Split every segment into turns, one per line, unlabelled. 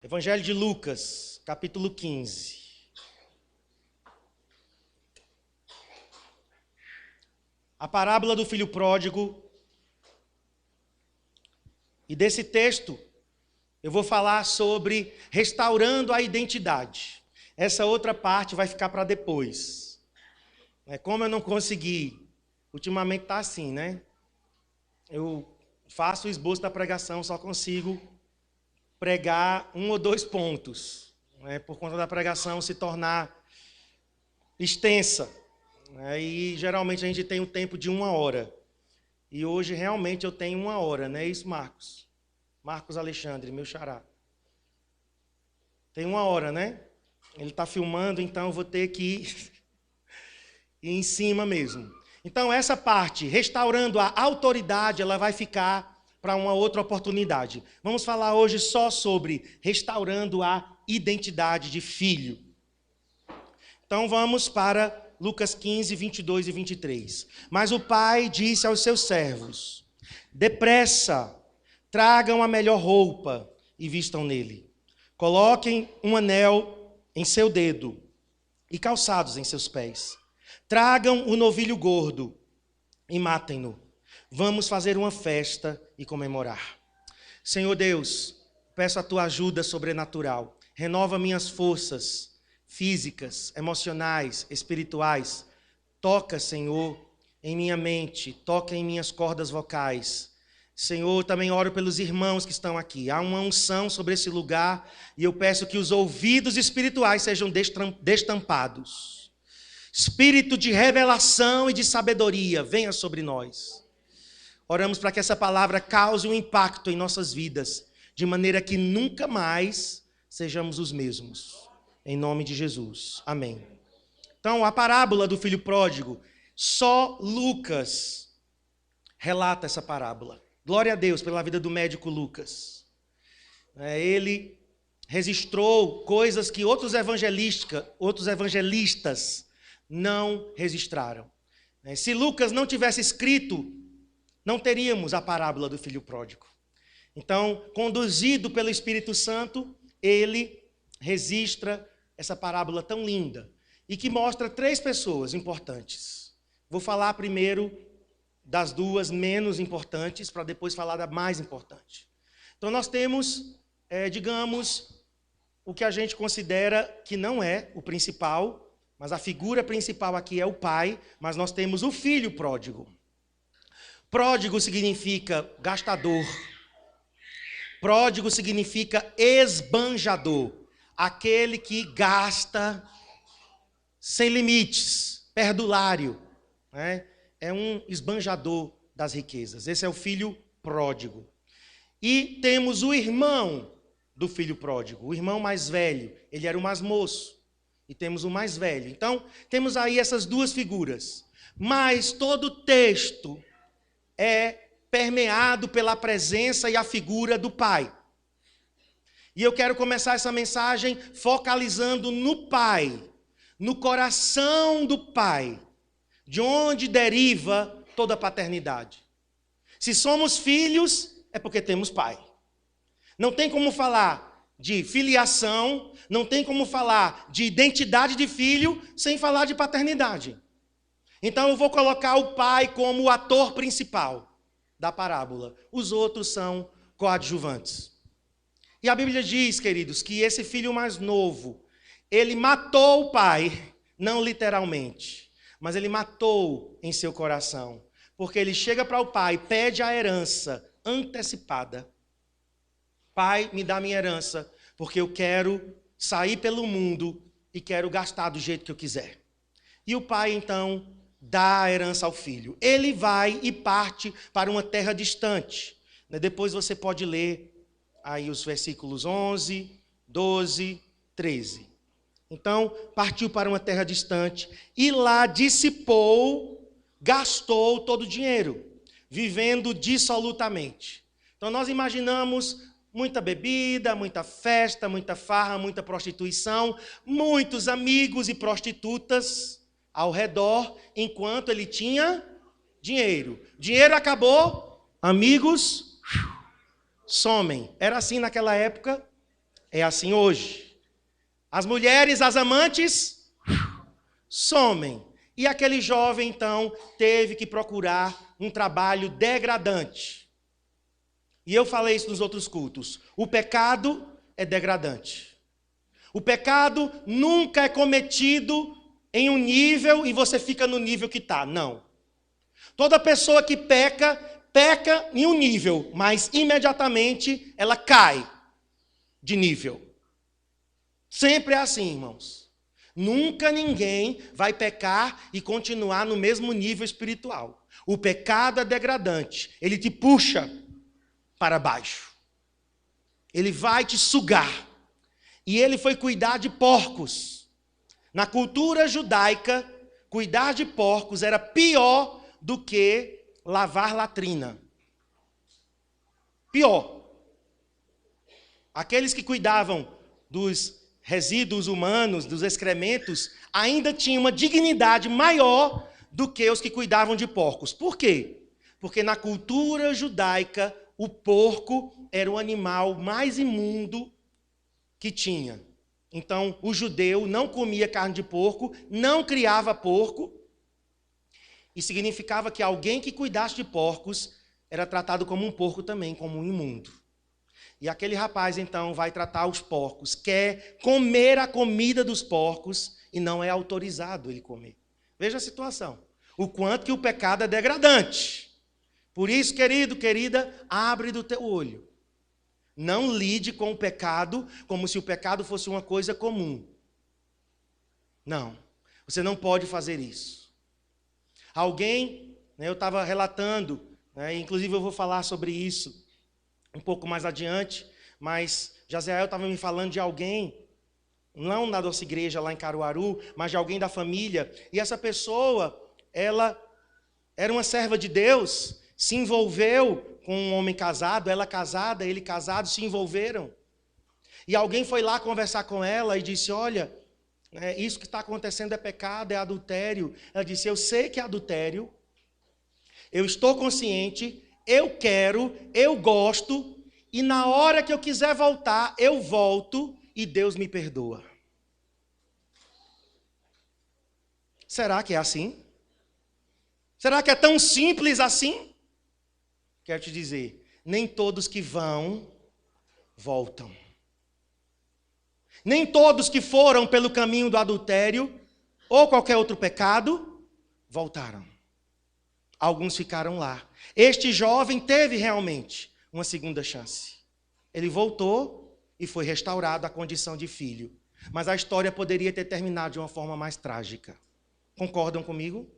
Evangelho de Lucas, capítulo 15. A parábola do filho pródigo. E desse texto, eu vou falar sobre restaurando a identidade. Essa outra parte vai ficar para depois. Como eu não consegui, ultimamente está assim, né? Eu faço o esboço da pregação, só consigo pregar 1 ou 2 pontos, por conta da pregação se tornar extensa. E geralmente a gente tem um tempo de 1 hora. E hoje realmente eu tenho 1 hora, não é isso, Marcos? Marcos Alexandre, meu xará. Tem 1 hora, né? Ele está filmando, então eu vou ter que ir em cima mesmo. Então essa parte, restaurando a autoridade, ela vai ficar para uma outra oportunidade. Vamos falar hoje só sobre restaurando a identidade de filho. Então vamos para Lucas 15, 22 e 23. Mas o pai disse aos seus servos: depressa, tragam a melhor roupa e vistam nele. Coloquem um anel em seu dedo e calçados em seus pés. Tragam o novilho gordo e matem-no. Vamos fazer uma festa e comemorar. Senhor Deus, peço a tua ajuda sobrenatural. Renova minhas forças físicas, emocionais, espirituais. Toca, Senhor, em minha mente. Toca em minhas cordas vocais. Senhor, também oro pelos irmãos que estão aqui. Há uma unção sobre esse lugar e eu peço que os ouvidos espirituais sejam destampados. Espírito de revelação e de sabedoria, venha sobre nós. Oramos para que essa palavra cause um impacto em nossas vidas, de maneira que nunca mais sejamos os mesmos. Em nome de Jesus. Amém. Então, a parábola do filho pródigo, só Lucas relata essa parábola. Glória a Deus pela vida do médico Lucas. Ele registrou coisas que outros evangelistas não registraram. Se Lucas não tivesse escrito, não teríamos a parábola do filho pródigo. Então, conduzido pelo Espírito Santo, ele registra essa parábola tão linda e que mostra 3 pessoas importantes. Vou falar primeiro das 2 menos importantes, para depois falar da mais importante. Então, nós temos, digamos, o que a gente considera que não é o principal, mas a figura principal aqui é o pai, mas nós temos o filho pródigo. Pródigo significa gastador. Pródigo significa esbanjador. Aquele que gasta sem limites, perdulário. É um esbanjador das riquezas. Esse é o filho pródigo. E temos o irmão do filho pródigo, o irmão mais velho. Ele era o mais moço. E temos o mais velho. Então, temos aí essas 2 figuras. Mas todo o texto é permeado pela presença e a figura do pai. E eu quero começar essa mensagem focalizando no pai, no coração do pai, de onde deriva toda a paternidade. Se somos filhos, é porque temos pai. Não tem como falar de filiação, não tem como falar de identidade de filho sem falar de paternidade. Então eu vou colocar o pai como o ator principal da parábola. Os outros são coadjuvantes. E a Bíblia diz, queridos, que esse filho mais novo, ele matou o pai, não literalmente, mas ele matou em seu coração. Porque ele chega para o pai, pede a herança antecipada. Pai, me dá minha herança, porque eu quero sair pelo mundo e quero gastar do jeito que eu quiser. E o pai, então, dá a herança ao filho. Ele vai e parte para uma terra distante. Depois você pode ler aí os versículos 11, 12, 13. Então, partiu para uma terra distante e lá dissipou, gastou todo o dinheiro, vivendo dissolutamente. Então, nós imaginamos muita bebida, muita festa, muita farra, muita prostituição, muitos amigos e prostitutas ao redor, enquanto ele tinha dinheiro. Dinheiro acabou, amigos somem. Era assim naquela época É assim hoje. As mulheres, as amantes, somem. E aquele jovem, então, teve que procurar um trabalho degradante. E eu falei isso nos outros cultos. O pecado é degradante. O pecado nunca é cometido em um nível e você fica no nível que está. Não. Toda pessoa que peca, peca em um nível, mas imediatamente ela cai de nível. Sempre é assim, irmãos. Nunca ninguém vai pecar e continuar no mesmo nível espiritual. O pecado é degradante. Ele te puxa para baixo. Ele vai te sugar. E ele foi cuidar de porcos. Na cultura judaica, cuidar de porcos era pior do que lavar latrina. Pior. Aqueles que cuidavam dos resíduos humanos, dos excrementos, ainda tinham uma dignidade maior do que os que cuidavam de porcos. Por quê? Porque na cultura judaica, o porco era o animal mais imundo que tinha. Então, o judeu não comia carne de porco, não criava porco, e significava que alguém que cuidasse de porcos era tratado como um porco também, como um imundo. E aquele rapaz, então, vai tratar os porcos, quer comer a comida dos porcos e não é autorizado ele comer. Veja a situação. O quanto que o pecado é degradante. Por isso, querido, querida, abre do teu olho. Não lide com o pecado como se o pecado fosse uma coisa comum. Não. Você não pode fazer isso. Alguém, eu estava relatando, inclusive eu vou falar sobre isso um pouco mais adiante, mas Jaziel estava me falando de alguém, não da nossa igreja lá em Caruaru, mas de alguém da família, e essa pessoa, ela era uma serva de Deus, se envolveu com um homem casado, ela casada, ele casado, se envolveram. E alguém foi lá conversar com ela e disse, olha, isso que está acontecendo é pecado, é adultério. Ela disse, eu sei que é adultério, eu estou consciente, eu quero, eu gosto, e na hora que eu quiser voltar, eu volto e Deus me perdoa. Será que é assim? Será que é tão simples assim? Quero te dizer, nem todos que vão, voltam. Nem todos que foram pelo caminho do adultério, ou qualquer outro pecado, voltaram. Alguns ficaram lá. Este jovem teve realmente uma segunda chance. Ele voltou e foi restaurado à condição de filho. Mas a história poderia ter terminado de uma forma mais trágica. Concordam comigo?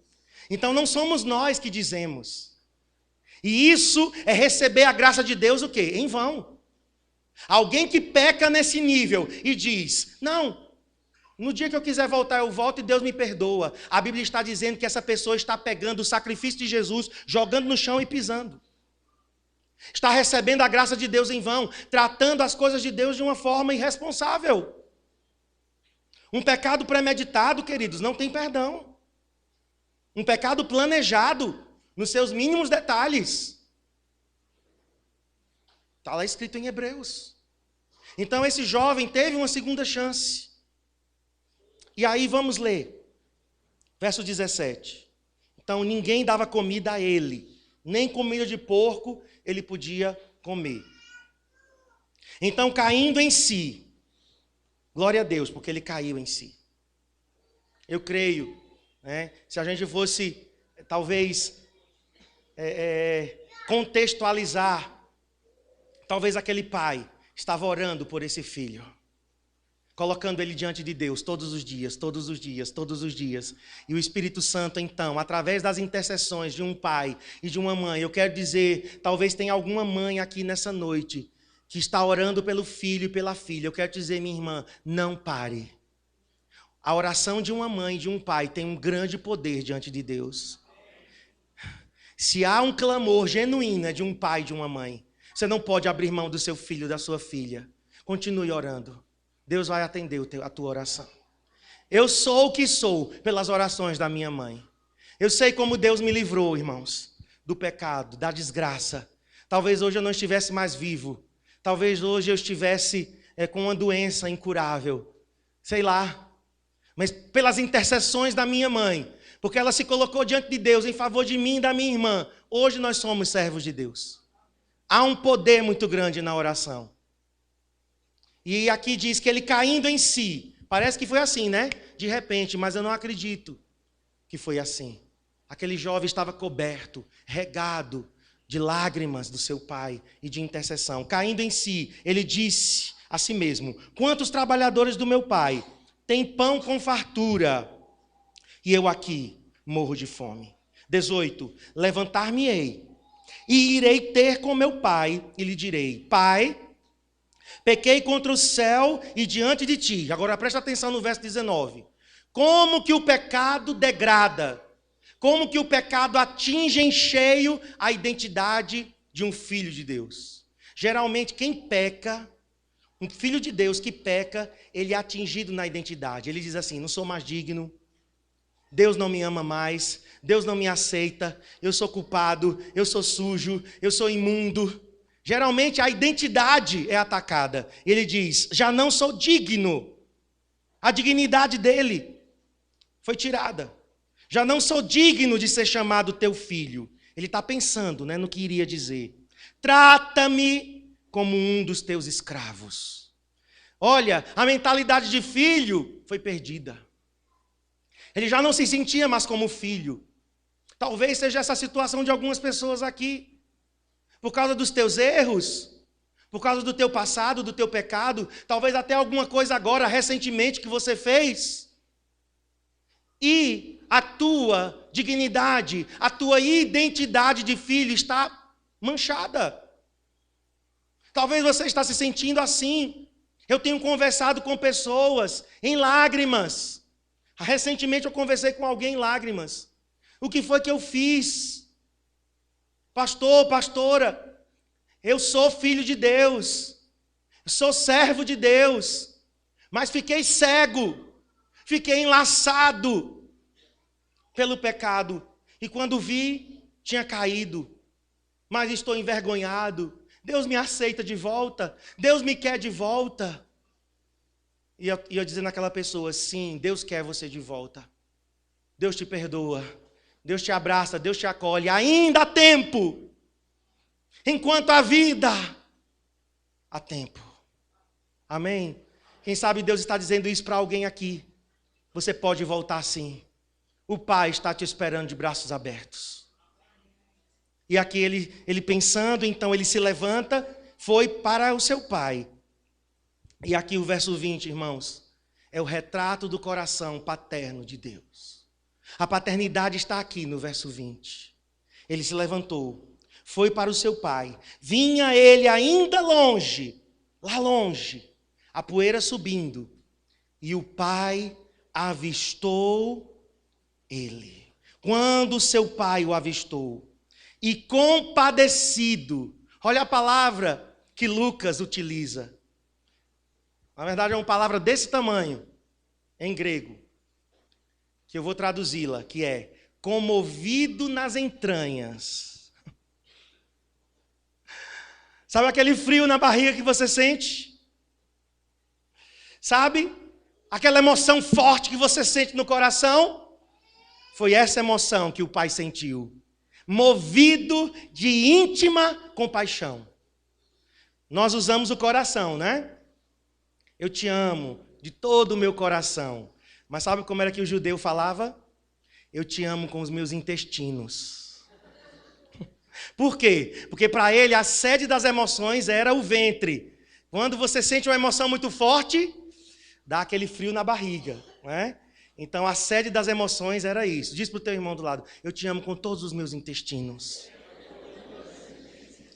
Então não somos nós que dizemos. E isso é receber a graça de Deus o quê? Em vão. Alguém que peca nesse nível e diz, não, no dia que eu quiser voltar eu volto e Deus me perdoa. A Bíblia está dizendo que essa pessoa está pegando o sacrifício de Jesus, jogando no chão e pisando. Está recebendo a graça de Deus em vão, tratando as coisas de Deus de uma forma irresponsável. Um pecado premeditado, queridos, não tem perdão. Um pecado planejado, nos seus mínimos detalhes. Está lá escrito em Hebreus. Então esse jovem teve uma segunda chance. E aí vamos ler. Verso 17. Então ninguém dava comida a ele. Nem comida de porco ele podia comer. Então caindo em si. Glória a Deus, porque ele caiu em si. Eu creio, se a gente fosse, talvez, contextualizar, talvez aquele pai estava orando por esse filho, colocando ele diante de Deus todos os dias, todos os dias, todos os dias. E o Espírito Santo, então, através das intercessões de um pai e de uma mãe, eu quero dizer, talvez tenha alguma mãe aqui nessa noite que está orando pelo filho e pela filha. Eu quero dizer, minha irmã, não pare. A oração de uma mãe e de um pai tem um grande poder diante de Deus. Se há um clamor genuíno de um pai e de uma mãe, você não pode abrir mão do seu filho, da sua filha. Continue orando. Deus vai atender a tua oração. Eu sou o que sou pelas orações da minha mãe. Eu sei como Deus me livrou, irmãos, do pecado, da desgraça. Talvez hoje eu não estivesse mais vivo. Talvez hoje eu estivesse com uma doença incurável. Sei lá. Mas pelas intercessões da minha mãe, porque ela se colocou diante de Deus em favor de mim e da minha irmã, hoje nós somos servos de Deus. Há um poder muito grande na oração. E aqui diz que ele caindo em si, parece que foi assim, né? De repente, mas eu não acredito que foi assim. Aquele jovem estava coberto, regado de lágrimas do seu pai e de intercessão. Caindo em si, ele disse a si mesmo: quantos trabalhadores do meu pai têm pão com fartura, e eu aqui morro de fome. 18. Levantar-me-ei e irei ter com meu pai e lhe direi: Pai, pequei contra o céu e diante de ti. Agora presta atenção no verso 19. Como que o pecado degrada, como que o pecado atinge em cheio a identidade de um filho de Deus. Geralmente quem peca, um filho de Deus que peca, ele é atingido na identidade. Ele diz assim: não sou mais digno, Deus não me ama mais, Deus não me aceita, eu sou culpado, eu sou sujo, eu sou imundo. Geralmente a identidade é atacada. Ele diz: já não sou digno. A dignidade dele foi tirada. Já não sou digno de ser chamado teu filho. Ele está pensando, no que iria dizer. Trata-me como um dos teus escravos. Olha, a mentalidade de filho foi perdida. Ele já não se sentia mais como filho. Talvez seja essa a situação de algumas pessoas aqui. Por causa dos teus erros, por causa do teu passado, do teu pecado, talvez até alguma coisa agora, recentemente, que você fez. E a tua dignidade, a tua identidade de filho está manchada. Talvez você está se sentindo assim. Eu tenho conversado com pessoas em lágrimas. Recentemente eu conversei com alguém em lágrimas. O que foi que eu fiz? Pastor, pastora, eu sou filho de Deus, sou servo de Deus, mas fiquei cego, fiquei enlaçado pelo pecado, e quando vi, tinha caído, mas estou envergonhado. Deus me aceita de volta, Deus me quer de volta. E eu dizendo àquela pessoa: sim, Deus quer você de volta, Deus te perdoa, Deus te abraça, Deus te acolhe, ainda há tempo. Enquanto há vida, há tempo. Amém? Quem sabe Deus está dizendo isso para alguém aqui. Você pode voltar sim. O Pai está te esperando de braços abertos. E aqui ele pensando, então ele se levanta, foi para o seu pai. E aqui o verso 20, irmãos, é o retrato do coração paterno de Deus. A paternidade está aqui no verso 20. Ele se levantou, foi para o seu pai. Vinha ele ainda longe, lá longe, a poeira subindo. E o pai avistou ele. Quando o seu pai o avistou, e compadecido, olha a palavra que Lucas utiliza. Na verdade é uma palavra desse tamanho, em grego, que eu vou traduzi-la, que é comovido nas entranhas. Sabe aquele frio na barriga que você sente? Sabe? Aquela emoção forte que você sente no coração? Foi essa emoção que o pai sentiu. Movido de íntima compaixão. Nós usamos o coração, né? Eu te amo de todo o meu coração. Mas sabe como era que o judeu falava? Eu te amo com os meus intestinos. Por quê? Porque para ele a sede das emoções era o ventre. Quando você sente uma emoção muito forte, dá aquele frio na barriga, né? Então a sede das emoções era isso. Diz para o teu irmão do lado: eu te amo com todos os meus intestinos.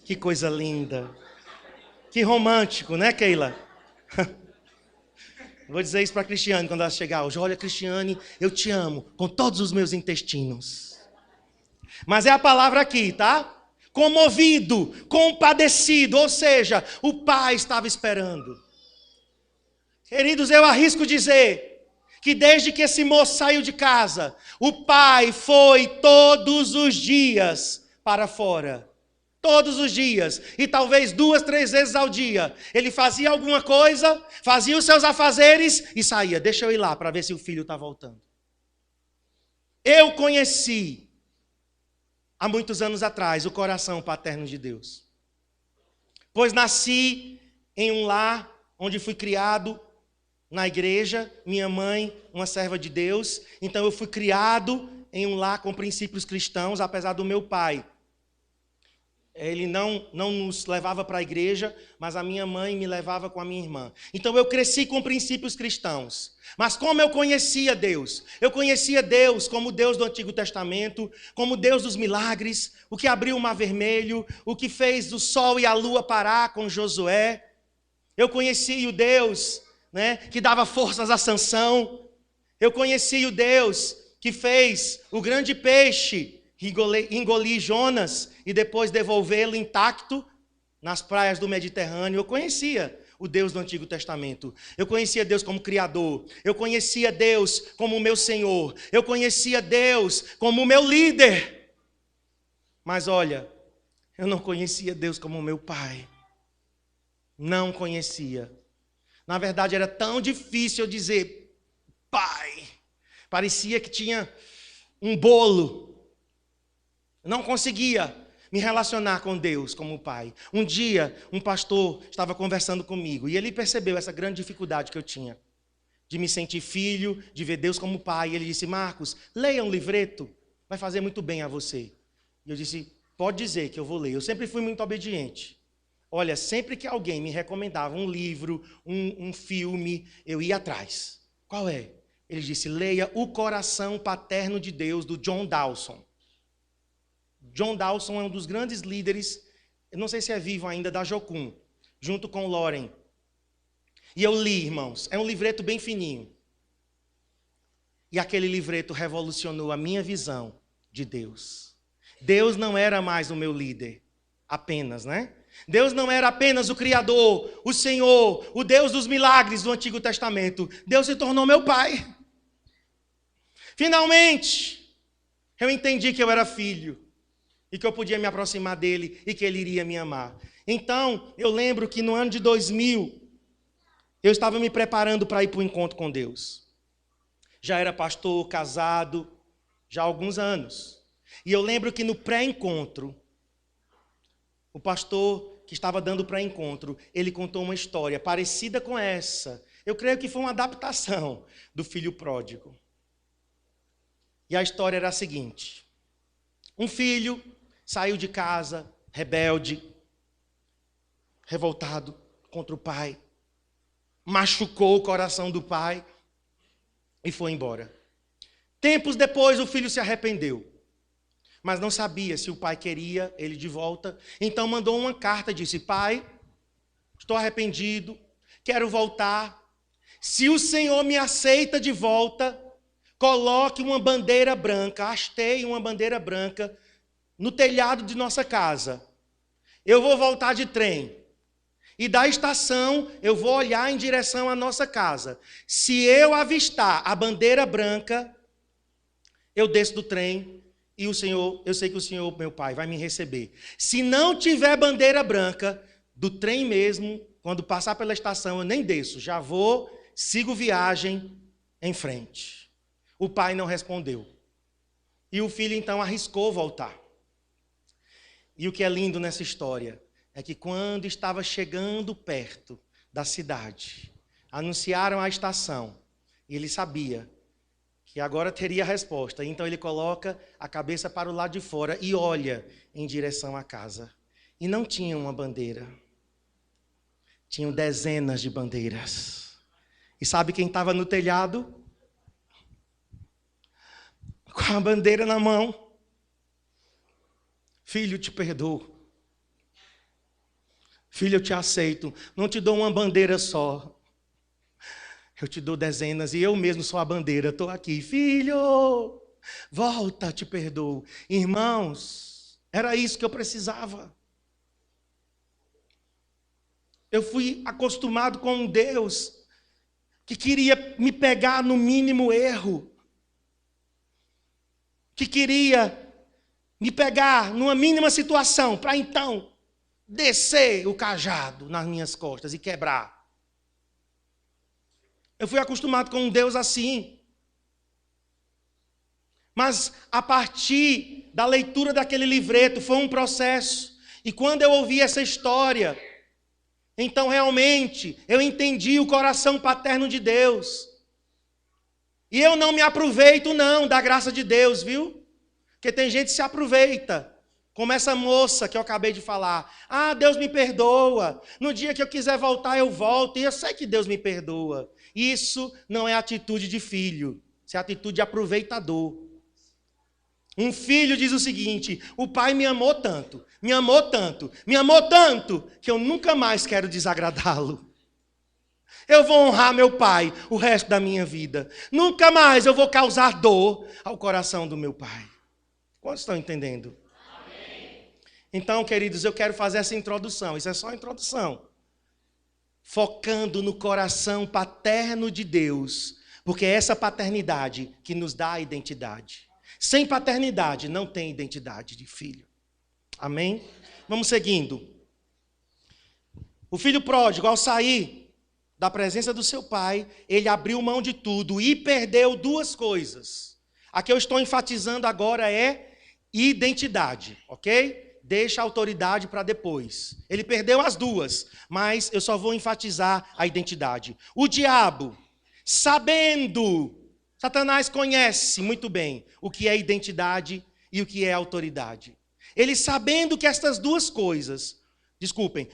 Que coisa linda. Que romântico, né, Keila? Vou dizer isso para a Cristiane quando ela chegar hoje. Olha, Cristiane, eu te amo com todos os meus intestinos. Mas é a palavra aqui, tá? Comovido, compadecido, ou seja, o pai estava esperando. Queridos, eu arrisco dizer que desde que esse moço saiu de casa, o pai foi todos os dias para fora. todos os dias, e talvez 2, 3 vezes ao dia, ele fazia alguma coisa, fazia os seus afazeres e saía. Deixa eu ir lá para ver se o filho está voltando. Eu conheci, há muitos anos atrás, o coração paterno de Deus. Pois nasci em um lar onde fui criado na igreja, minha mãe, uma serva de Deus, então eu fui criado em um lar com princípios cristãos, apesar do meu pai. Ele não nos levava para a igreja, mas a minha mãe me levava com a minha irmã. Então eu cresci com princípios cristãos. Mas como eu conhecia Deus? Eu conhecia Deus como Deus do Antigo Testamento, como Deus dos milagres, o que abriu o Mar Vermelho, o que fez o sol e a lua parar com Josué. Eu conhecia o Deus, que dava forças a Sansão. Eu conhecia o Deus que fez o grande peixe engolir Jonas e depois devolvê-lo intacto nas praias do Mediterrâneo. Eu conhecia o Deus do Antigo Testamento. Eu conhecia Deus como Criador. Eu conhecia Deus como o meu Senhor. Eu conhecia Deus como o meu líder. Mas olha, eu não conhecia Deus como o meu Pai. Não conhecia. Na verdade, era tão difícil eu dizer Pai. Parecia que tinha um bolo. Não conseguia me relacionar com Deus como Pai. Um dia, um pastor estava conversando comigo e ele percebeu essa grande dificuldade que eu tinha de me sentir filho, de ver Deus como Pai. E ele disse: Marcos, leia um livreto, vai fazer muito bem a você. E eu disse: pode dizer que eu vou ler. Eu sempre fui muito obediente. Olha, sempre que alguém me recomendava um livro, um filme, eu ia atrás. Qual é? Ele disse: leia O Coração Paterno de Deus, do John Dawson. John Dawson é um dos grandes líderes, eu não sei se é vivo ainda, da Jocum, junto com Loren. E eu li, irmãos, é um livreto bem fininho. E aquele livreto revolucionou a minha visão de Deus. Deus não era mais o meu líder, apenas, Deus não era apenas o Criador, o Senhor, o Deus dos milagres do Antigo Testamento. Deus se tornou meu Pai. Finalmente, eu entendi que eu era filho. E que eu podia me aproximar dele e que ele iria me amar. Então, eu lembro que no ano de 2000, eu estava me preparando para ir para o encontro com Deus. Já era pastor, casado, já há alguns anos. E eu lembro que no pré-encontro, o pastor que estava dando o pré-encontro, ele contou uma história parecida com essa. Eu creio que foi uma adaptação do filho pródigo. E a história era a seguinte: um filho saiu de casa, rebelde, revoltado contra o pai, machucou o coração do pai e foi embora. Tempos depois, o filho se arrependeu, mas não sabia se o pai queria ele de volta. Então mandou uma carta e disse: pai, estou arrependido, quero voltar. Se o Senhor me aceita de volta, coloque uma bandeira branca, hasteie uma bandeira branca no telhado de nossa casa. Eu vou voltar de trem. E da estação eu vou olhar em direção à nossa casa. Se eu avistar a bandeira branca, eu desço do trem e o Senhor, eu sei que o Senhor, meu pai, vai me receber. Se não tiver bandeira branca, do trem mesmo, quando passar pela estação, eu nem desço, já vou, sigo viagem em frente. O pai não respondeu. E o filho então arriscou voltar. E o que é lindo nessa história é que quando estava chegando perto da cidade, anunciaram a estação, e ele sabia que agora teria a resposta. Então ele coloca a cabeça para o lado de fora e olha em direção à casa. E não tinha uma bandeira. Tinham dezenas de bandeiras. E sabe quem estava no telhado? Com a bandeira na mão. Filho, te perdoo. Filho, eu te aceito. Não te dou uma bandeira só. Eu te dou dezenas e eu mesmo sou a bandeira. Estou aqui. Filho, volta, te perdoo. Irmãos, era isso que eu precisava. Eu fui acostumado com um Deus que queria me pegar no mínimo erro. Que queria me pegar numa mínima situação para então descer o cajado nas minhas costas e quebrar. Eu fui acostumado com um Deus assim. Mas a partir da leitura daquele livreto foi um processo. E quando eu ouvi essa história, então realmente eu entendi o coração paterno de Deus. E eu não me aproveito não da graça de Deus, viu? Porque tem gente que se aproveita. Como essa moça que eu acabei de falar. Ah, Deus me perdoa. No dia que eu quiser voltar, eu volto. E eu sei que Deus me perdoa. Isso não é atitude de filho. Isso é atitude de aproveitador. Um filho diz o seguinte: o pai me amou tanto, me amou tanto, me amou tanto, que eu nunca mais quero desagradá-lo. Eu vou honrar meu pai o resto da minha vida. Nunca mais eu vou causar dor ao coração do meu pai. Quantos estão entendendo? Amém. Então, queridos, eu quero fazer essa introdução. Isso é só a introdução. Focando no coração paterno de Deus. Porque é essa paternidade que nos dá a identidade. Sem paternidade não tem identidade de filho. Amém? Vamos seguindo. O filho pródigo, ao sair da presença do seu pai, ele abriu mão de tudo e perdeu duas coisas. A que eu estou enfatizando agora é identidade, ok? Deixa a autoridade para depois. Ele perdeu as duas, mas eu só vou enfatizar a identidade. O diabo, sabendo... Satanás conhece muito bem o que é identidade e o que é autoridade. Ele sabendo que estas duas coisas,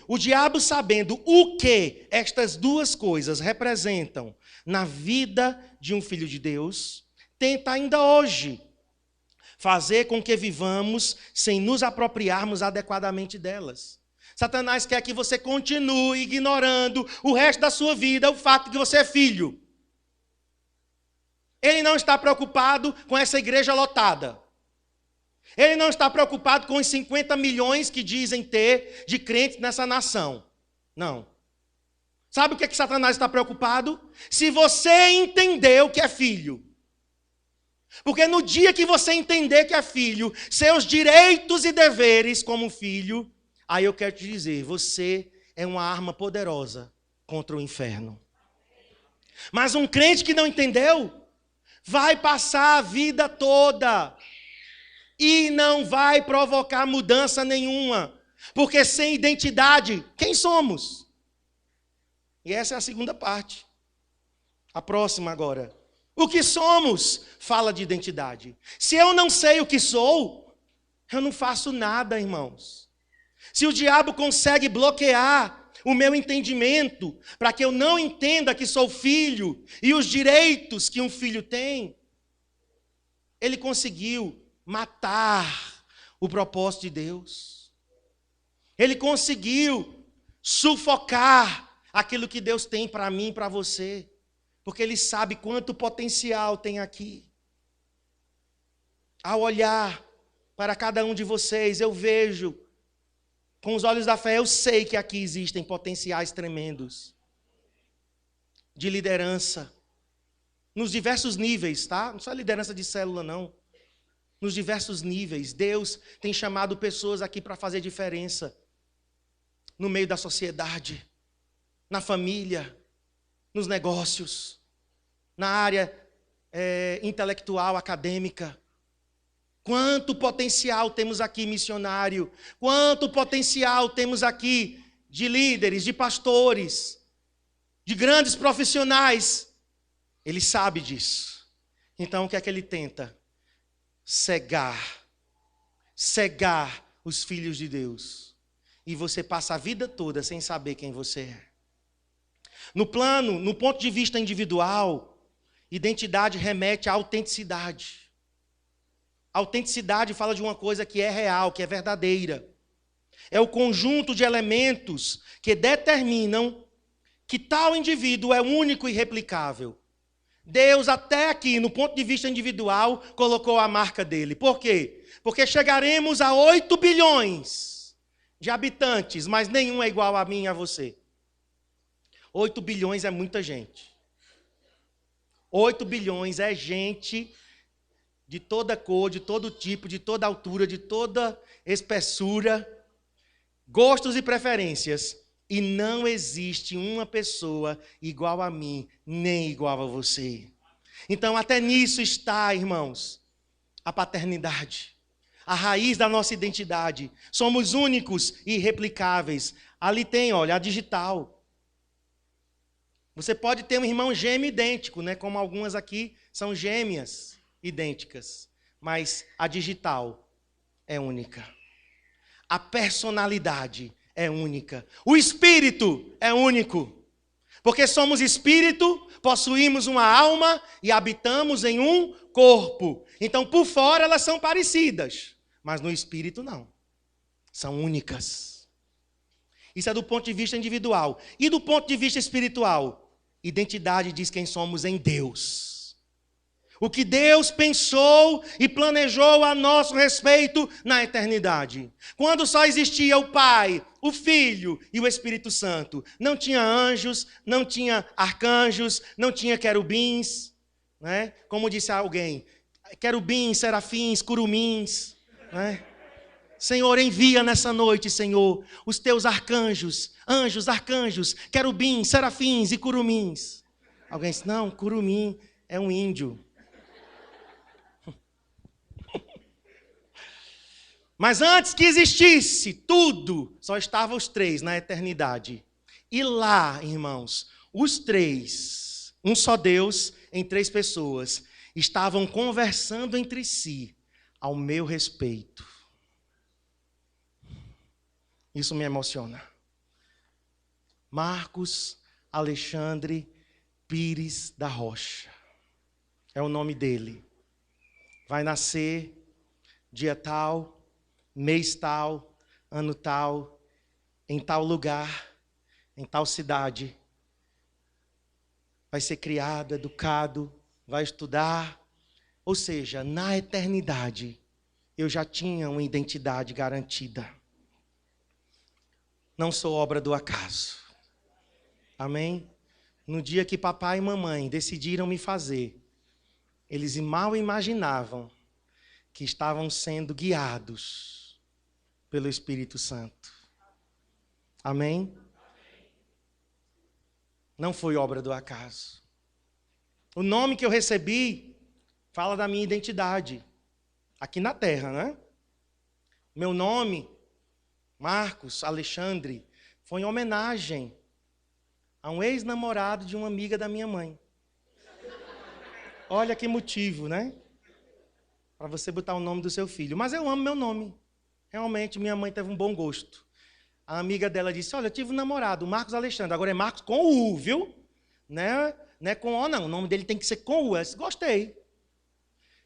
o diabo sabendo o que estas duas coisas representam na vida de um filho de Deus, tenta ainda hoje fazer com que vivamos sem nos apropriarmos adequadamente delas. Satanás quer que você continue ignorando o resto da sua vida o fato de que você é filho. Ele não está preocupado com essa igreja lotada. Ele não está preocupado com os 50 milhões que dizem ter de crentes nessa nação. Não. Sabe o que Satanás está preocupado? Se você entender o que é filho. Porque no dia que você entender que é filho, seus direitos e deveres como filho, aí eu quero te dizer, você é uma arma poderosa contra o inferno. Mas um crente que não entendeu, vai passar a vida toda e não vai provocar mudança nenhuma. Porque sem identidade, quem somos? E essa é a segunda parte. A próxima agora. O que somos fala de identidade. Se eu não sei o que sou, eu não faço nada, irmãos. Se o diabo consegue bloquear o meu entendimento, para que eu não entenda que sou filho e os direitos que um filho tem, ele conseguiu matar o propósito de Deus. Ele conseguiu sufocar aquilo que Deus tem para mim e para você, porque ele sabe quanto potencial tem aqui. Ao olhar para cada um de vocês, eu vejo com os olhos da fé, eu sei que aqui existem potenciais tremendos de liderança, nos diversos níveis, tá? Não só liderança de célula, não. Nos diversos níveis. Deus tem chamado pessoas aqui para fazer diferença no meio da sociedade, na família, nos negócios, na área intelectual, acadêmica. Quanto potencial temos aqui, missionário? Quanto potencial temos aqui de líderes, de pastores, de grandes profissionais? Ele sabe disso. Então, o que é que ele tenta? Cegar os filhos de Deus. E você passa a vida toda sem saber quem você é. No ponto de vista individual, identidade remete à autenticidade. A autenticidade fala de uma coisa que é real, que é verdadeira. É o conjunto de elementos que determinam que tal indivíduo é único e irreplicável. Deus, até aqui, no ponto de vista individual, colocou a marca dele. Por quê? Porque chegaremos a 8 bilhões de habitantes, mas nenhum é igual a mim e a você. 8 bilhões é muita gente. 8 bilhões é gente de toda cor, de todo tipo, de toda altura, de toda espessura, gostos e preferências. E não existe uma pessoa igual a mim, nem igual a você. Então, até nisso está, irmãos, a paternidade. A raiz da nossa identidade. Somos únicos e irreplicáveis. Ali tem, olha, a digital. Você pode ter um irmão gêmeo idêntico, né? Como algumas aqui são gêmeas idênticas. Mas a digital é única. A personalidade é única. O espírito é único. Porque somos espírito, possuímos uma alma e habitamos em um corpo. Então, por fora elas são parecidas, mas no espírito não. São únicas. Isso é do ponto de vista individual. E do ponto de vista espiritual? Identidade diz quem somos em Deus. O que Deus pensou e planejou a nosso respeito na eternidade. Quando só existia o Pai, o Filho e o Espírito Santo. Não tinha anjos, não tinha arcanjos, não tinha querubins. Né? Como disse alguém, querubins, serafins, curumins. Né? Senhor, envia nessa noite, Senhor, os teus arcanjos, anjos, arcanjos, querubins, serafins e curumins. Alguém disse, não, curumim é um índio. Mas antes que existisse tudo, só estavam os três na eternidade. E lá, irmãos, os três, um só Deus em três pessoas, estavam conversando entre si ao meu respeito. Isso me emociona. Marcos Alexandre Pires da Rocha. É o nome dele. Vai nascer dia tal, mês tal, ano tal, em tal lugar, em tal cidade. Vai ser criado, educado, vai estudar. Ou seja, na eternidade, eu já tinha uma identidade garantida. Não sou obra do acaso. Amém? No dia que papai e mamãe decidiram me fazer, eles mal imaginavam que estavam sendo guiados pelo Espírito Santo. Amém? Não foi obra do acaso. O nome que eu recebi fala da minha identidade. Aqui na terra, né? Meu nome, Marcos Alexandre, foi em homenagem a um ex-namorado de uma amiga da minha mãe. Olha que motivo, né? Para você botar o nome do seu filho. Mas eu amo meu nome. Realmente, minha mãe teve um bom gosto. A amiga dela disse, olha, eu tive um namorado, Marcos Alexandre. Agora é Marcos com U, viu? Né? Não é com O, não. O nome dele tem que ser com U. Eu disse, gostei.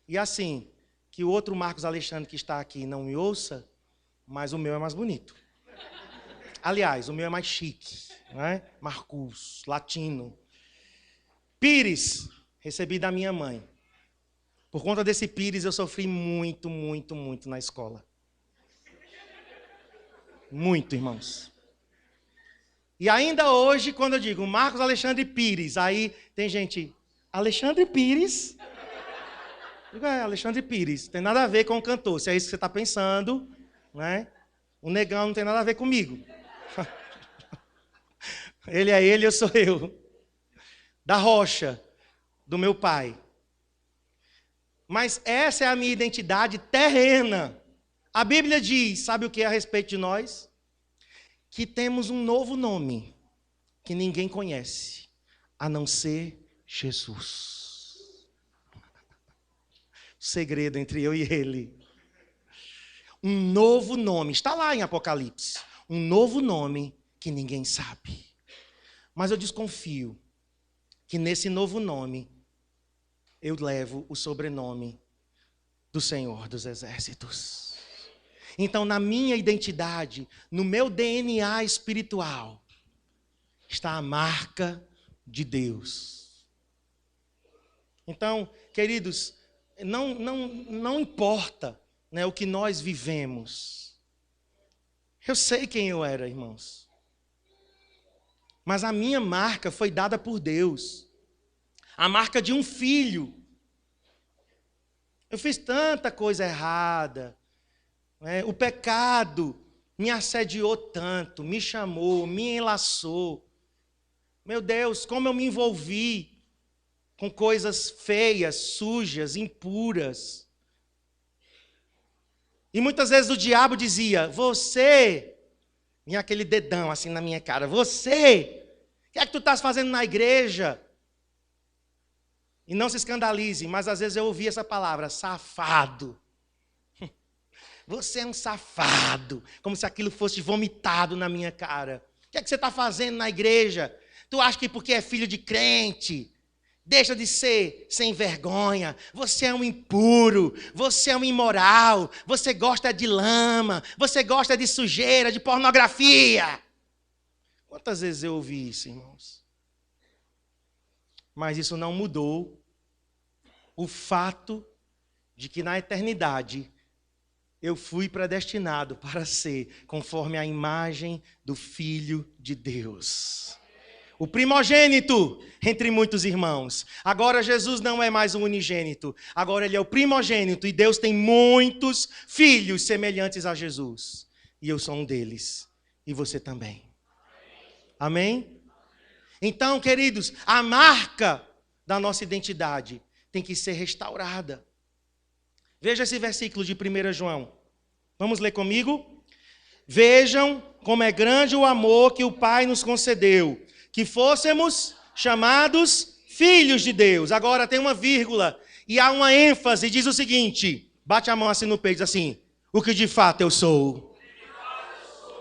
E assim, que o outro Marcos Alexandre que está aqui não me ouça, mas o meu é mais bonito. Aliás, o meu é mais chique. Né? Marcos, latino. Pires, recebi da minha mãe. Por conta desse Pires, eu sofri muito, muito, muito na escola. Muito, irmãos. E ainda hoje, quando eu digo Marcos Alexandre Pires, aí tem gente, Alexandre Pires? Eu digo, Alexandre Pires, tem nada a ver com o cantor, se é isso que você está pensando, né? O negão não tem nada a ver comigo. Ele é ele, eu sou eu. Da rocha, do meu pai. Mas essa é a minha identidade terrena. A Bíblia diz, sabe o que é a respeito de nós? Que temos um novo nome, que ninguém conhece, a não ser Jesus. O segredo entre eu e ele. Um novo nome, está lá em Apocalipse. Um novo nome que ninguém sabe. Mas eu desconfio que nesse novo nome, eu levo o sobrenome do Senhor dos Exércitos. Então, na minha identidade, no meu DNA espiritual, está a marca de Deus. Então, queridos, não importa, né, o que nós vivemos. Eu sei quem eu era, irmãos. Mas a minha marca foi dada por Deus. A marca de um filho. Eu fiz tanta coisa errada. O pecado me assediou tanto, me chamou, me enlaçou. Meu Deus, como eu me envolvi com coisas feias, sujas, impuras. E muitas vezes o diabo dizia, você, e aquele dedão assim na minha cara, você, o que é que tu estás fazendo na igreja? E não se escandalize, mas às vezes eu ouvi essa palavra, safado. Você é um safado, como se aquilo fosse vomitado na minha cara. O que é que você está fazendo na igreja? Tu acha que porque é filho de crente, deixa de ser sem vergonha, você é um impuro, você é um imoral, você gosta de lama, você gosta de sujeira, de pornografia. Quantas vezes eu ouvi isso, irmãos? Mas isso não mudou o fato de que na eternidade eu fui predestinado para ser conforme a imagem do Filho de Deus. O primogênito entre muitos irmãos. Agora Jesus não é mais um unigênito. Agora ele é o primogênito. E Deus tem muitos filhos semelhantes a Jesus. E eu sou um deles. E você também. Amém? Então, queridos, a marca da nossa identidade tem que ser restaurada. Veja esse versículo de 1 João. Vamos ler comigo? Vejam como é grande o amor que o Pai nos concedeu, que fôssemos chamados filhos de Deus. Agora tem uma vírgula e há uma ênfase, diz o seguinte, bate a mão assim no peito, diz assim, o que de fato eu sou.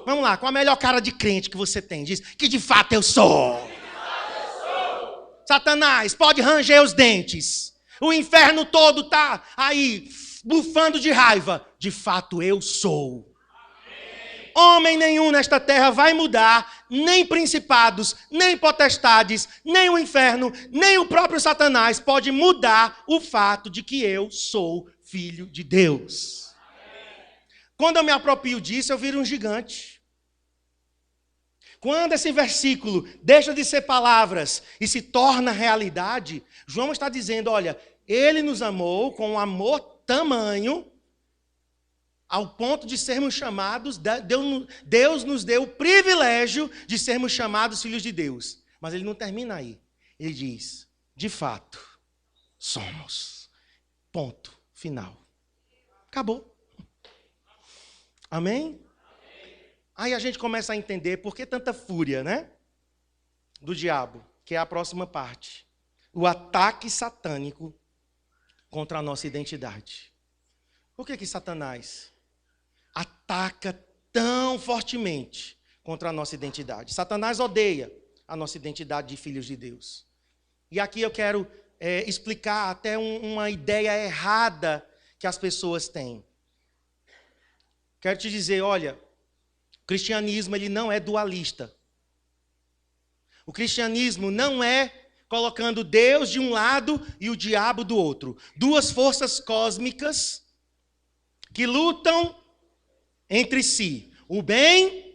Vamos lá, com a melhor cara de crente que você tem, diz, que de fato eu sou. Satanás, pode ranger os dentes. O inferno todo está aí, bufando de raiva. De fato, eu sou. Amém. Homem nenhum nesta terra vai mudar, nem principados, nem potestades, nem o inferno, nem o próprio Satanás pode mudar o fato de que eu sou filho de Deus. Amém. Quando eu me aproprio disso, eu viro um gigante. Quando esse versículo deixa de ser palavras e se torna realidade, João está dizendo, olha, ele nos amou com um amor tamanho, ao ponto de sermos chamados, Deus nos deu o privilégio de sermos chamados filhos de Deus. Mas ele não termina aí. Ele diz, de fato, somos. Ponto final. Acabou. Amém? Aí a gente começa a entender por que tanta fúria, né? Do diabo, que é a próxima parte. O ataque satânico contra a nossa identidade. Por que Satanás ataca tão fortemente contra a nossa identidade? Satanás odeia a nossa identidade de filhos de Deus. E aqui eu quero explicar até uma ideia errada que as pessoas têm. Quero te dizer, olha, o cristianismo ele não é dualista. O cristianismo não é colocando Deus de um lado e o diabo do outro. Duas forças cósmicas que lutam entre si. O bem,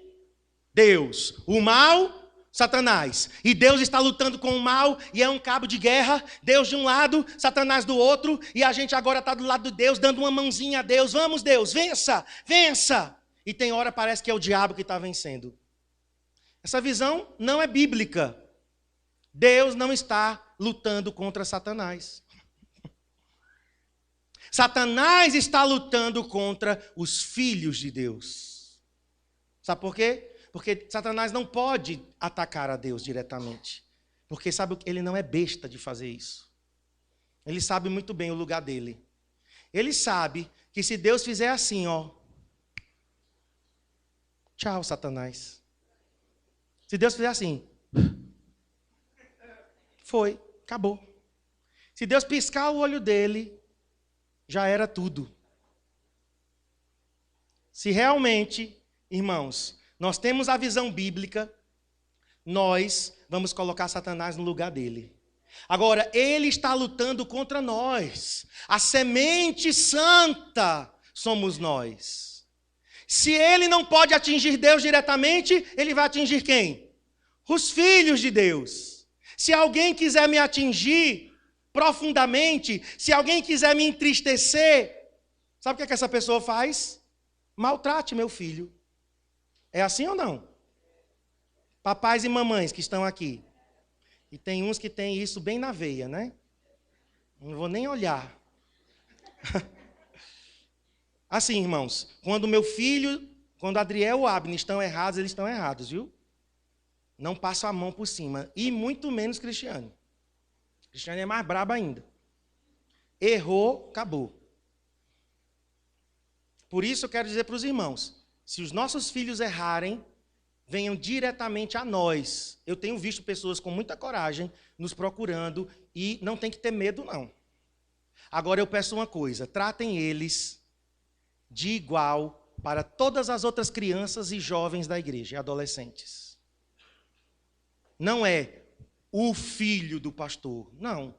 Deus. O mal, Satanás. E Deus está lutando com o mal e é um cabo de guerra. Deus de um lado, Satanás do outro. E a gente agora está do lado de Deus, dando uma mãozinha a Deus. Vamos, Deus, vença, vença. E tem hora parece que é o diabo que está vencendo. Essa visão não é bíblica. Deus não está lutando contra Satanás. Satanás está lutando contra os filhos de Deus. Sabe por quê? Porque Satanás não pode atacar a Deus diretamente. Porque sabe que ele não é besta de fazer isso. Ele sabe muito bem o lugar dele. Ele sabe que se Deus fizer assim, ó, tchau, Satanás. Se Deus fizer assim, foi, acabou. Se Deus piscar o olho dele, já era tudo. Se realmente, irmãos, nós temos a visão bíblica, nós vamos colocar Satanás no lugar dele. Agora, ele está lutando contra nós. A semente santa somos nós. Se ele não pode atingir Deus diretamente, ele vai atingir quem? Os filhos de Deus. Se alguém quiser me atingir profundamente, se alguém quiser me entristecer, sabe o que é que essa pessoa faz? Maltrate meu filho. É assim ou não? Papais e mamães que estão aqui. E tem uns que têm isso bem na veia, né? Não vou nem olhar. Assim, irmãos, quando Adriel ou Abner estão errados, eles estão errados, viu? Não passo a mão por cima. E muito menos Cristiane. Cristiane é mais braba ainda. Errou, acabou. Por isso eu quero dizer para os irmãos, se os nossos filhos errarem, venham diretamente a nós. Eu tenho visto pessoas com muita coragem nos procurando e não tem que ter medo, não. Agora eu peço uma coisa, tratem eles de igual para todas as outras crianças e jovens da igreja, e adolescentes. Não é o filho do pastor, não.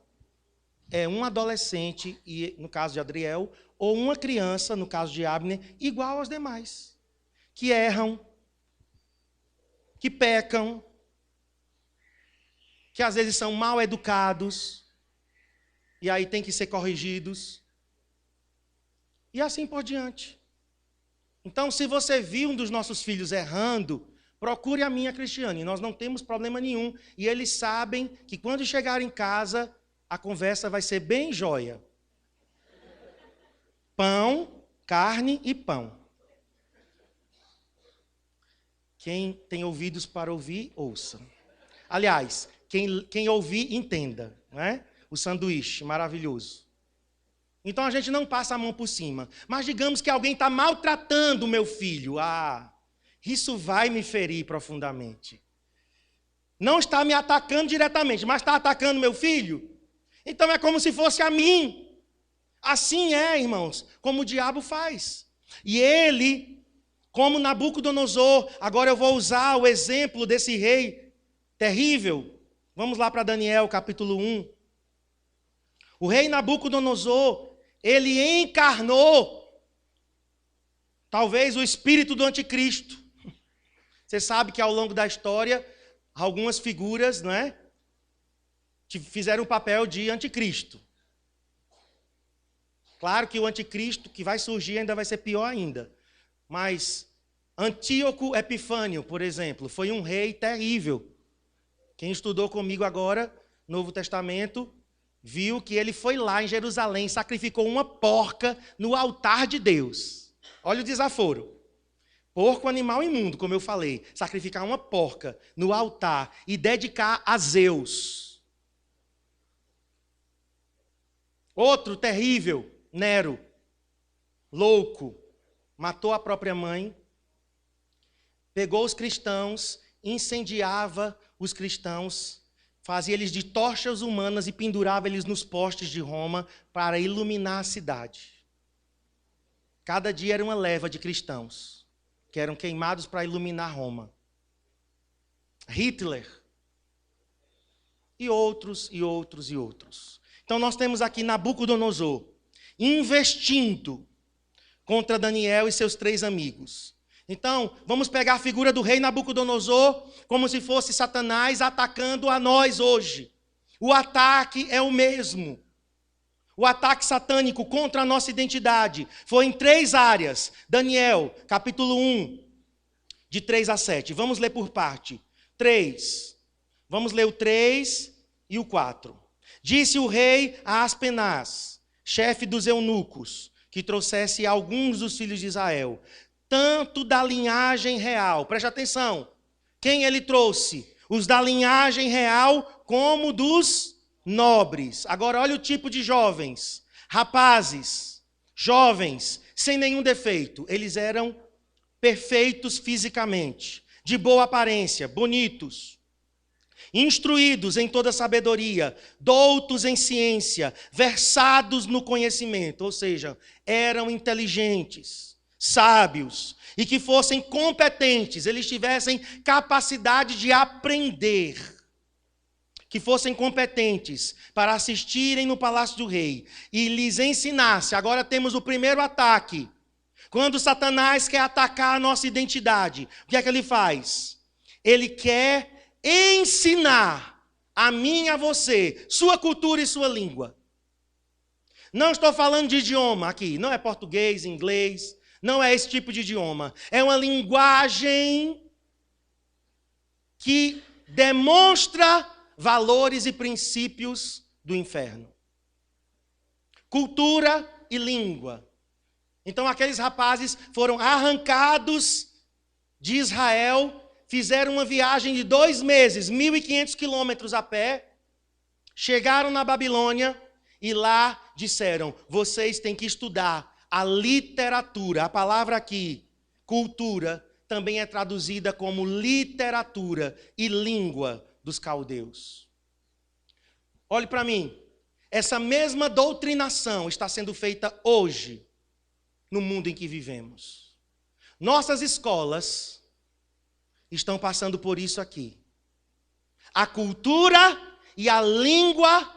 É um adolescente, e no caso de Adriel, ou uma criança, no caso de Abner, igual aos demais, que erram, que pecam, que às vezes são mal educados, e aí tem que ser corrigidos, e assim por diante. Então, se você viu um dos nossos filhos errando, procure a minha Cristiane, nós não temos problema nenhum, e eles sabem que quando chegar em casa, a conversa vai ser bem jóia. Pão, carne e pão. Quem tem ouvidos para ouvir, ouça. Aliás, quem ouvir, entenda. Não é? O sanduíche, maravilhoso. Então a gente não passa a mão por cima. Mas digamos que alguém está maltratando o meu filho. Isso vai me ferir profundamente. Não está me atacando diretamente, mas está atacando meu filho. Então é como se fosse a mim. Assim é, irmãos, como o diabo faz. E ele, como Nabucodonosor, agora eu vou usar o exemplo desse rei terrível. Vamos lá para Daniel, capítulo 1. O rei Nabucodonosor, ele encarnou, talvez, o espírito do anticristo. Você sabe que ao longo da história, algumas figuras, não é, fizeram o papel de anticristo. Claro que o anticristo que vai surgir ainda vai ser pior ainda. Mas Antíoco Epifânio, por exemplo, foi um rei terrível. Quem estudou comigo agora, Novo Testamento, viu que ele foi lá em Jerusalém, sacrificou uma porca no altar de Deus. Olha o desaforo. Porco, animal imundo, como eu falei. Sacrificar uma porca no altar e dedicar a Zeus. Outro terrível, Nero, louco, matou a própria mãe, pegou os cristãos, incendiava os cristãos, fazia eles de tochas humanas e pendurava eles nos postes de Roma para iluminar a cidade. Cada dia era uma leva de cristãos que eram queimados para iluminar Roma. Hitler e outros, e outros, e outros. Então nós temos aqui Nabucodonosor investindo contra Daniel e seus 3 amigos. Então, vamos pegar a figura do rei Nabucodonosor como se fosse Satanás atacando a nós hoje. O ataque é o mesmo. O ataque satânico contra a nossa identidade foi em 3 áreas. Daniel, capítulo 1, de 3 a 7. Vamos ler por parte. 3. Vamos ler o 3 e o 4. Disse o rei a Aspenaz, chefe dos eunucos, que trouxesse alguns dos filhos de Israel, tanto da linhagem real, preste atenção, quem ele trouxe? Os da linhagem real como dos nobres. Agora olha o tipo de jovens, rapazes, jovens, sem nenhum defeito, eles eram perfeitos fisicamente, de boa aparência, bonitos, instruídos em toda sabedoria, doutos em ciência, versados no conhecimento, ou seja, eram inteligentes, sábios, e que fossem competentes, eles tivessem capacidade de aprender, que fossem competentes para assistirem no palácio do rei, e lhes ensinasse. Agora temos o primeiro ataque. Quando Satanás quer atacar a nossa identidade, o que é que ele faz? Ele quer ensinar A mim e a você, sua cultura e sua língua. Não estou falando de idioma aqui, não é português, inglês, não é esse tipo de idioma. É uma linguagem que demonstra valores e princípios do inferno. Cultura e língua. Então aqueles rapazes foram arrancados de Israel, fizeram uma viagem de 2 meses, 1.500 quilômetros a pé, chegaram na Babilônia e lá disseram: vocês têm que estudar a literatura. A palavra aqui, cultura, também é traduzida como literatura e língua dos caldeus. Olhe para mim, essa mesma doutrinação está sendo feita hoje no mundo em que vivemos. Nossas escolas estão passando por isso aqui. A cultura e a língua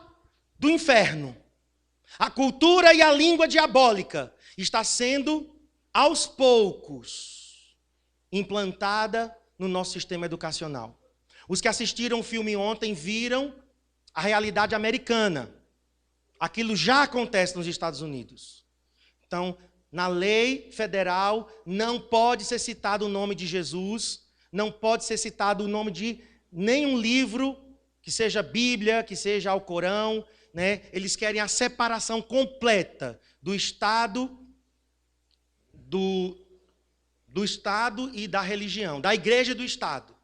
do inferno, a cultura e a língua diabólica está sendo, aos poucos, implantada no nosso sistema educacional. Os que assistiram o filme ontem viram a realidade americana. Aquilo já acontece nos Estados Unidos. Então, na lei federal, não pode ser citado o nome de Jesus, não pode ser citado o nome de nenhum livro, que seja Bíblia, que seja Alcorão, né? Eles querem a separação completa do Estado, do Estado e da religião, da igreja e do Estado.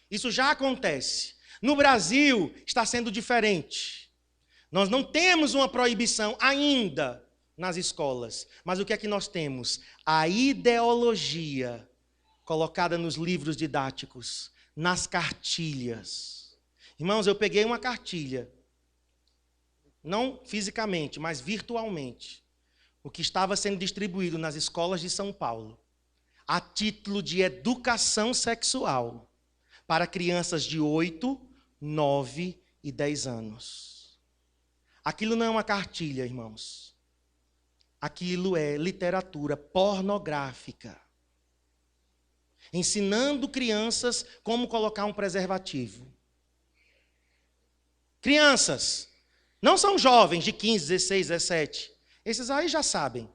Isso já acontece. No Brasil, está sendo diferente. Nós não temos uma proibição ainda nas escolas, mas o que é que nós temos? A ideologia colocada nos livros didáticos, nas cartilhas. Irmãos, eu peguei uma cartilha, não fisicamente, mas virtualmente, o que estava sendo distribuído nas escolas de São Paulo, a título de educação sexual, para crianças de 8, 9 e 10 anos. Aquilo não é uma cartilha, irmãos. Aquilo é literatura pornográfica. Ensinando crianças como colocar um preservativo. Crianças, não são jovens de 15, 16, 17. Esses aí já sabem.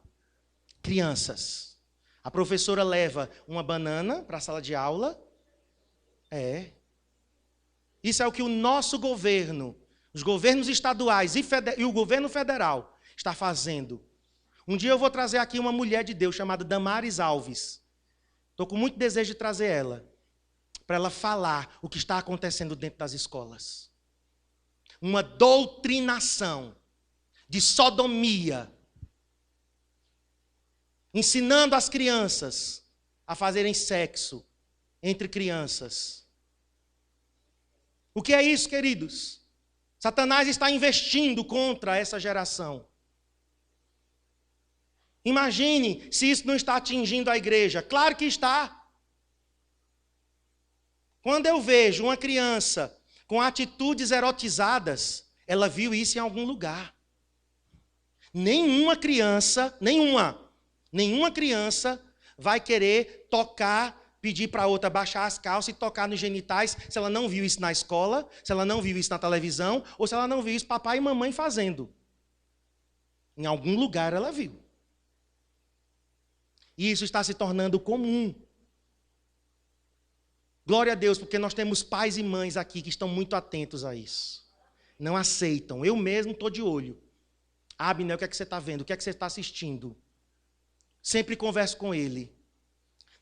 Crianças. A professora leva uma banana para a sala de aula. Isso é o que o nosso governo, os governos estaduais e o governo federal está fazendo. Um dia eu vou trazer aqui uma mulher de Deus chamada Damares Alves. Estou com muito desejo de trazer ela, para ela falar o que está acontecendo dentro das escolas. Uma doutrinação de sodomia, ensinando as crianças a fazerem sexo entre crianças. O que é isso, queridos? Satanás está investindo contra essa geração. Imagine se isso não está atingindo a igreja. Claro que está. Quando eu vejo uma criança com atitudes erotizadas, ela viu isso em algum lugar. Nenhuma criança vai querer tocar, pedir para a outra baixar as calças e tocar nos genitais se ela não viu isso na escola, se ela não viu isso na televisão, ou se ela não viu isso papai e mamãe fazendo. Em algum lugar ela viu. E isso está se tornando comum. Glória a Deus, porque nós temos pais e mães aqui que estão muito atentos a isso. Não aceitam. Eu mesmo estou de olho. Abner, o que é que você está vendo? O que é que você está assistindo? Sempre converso com ele.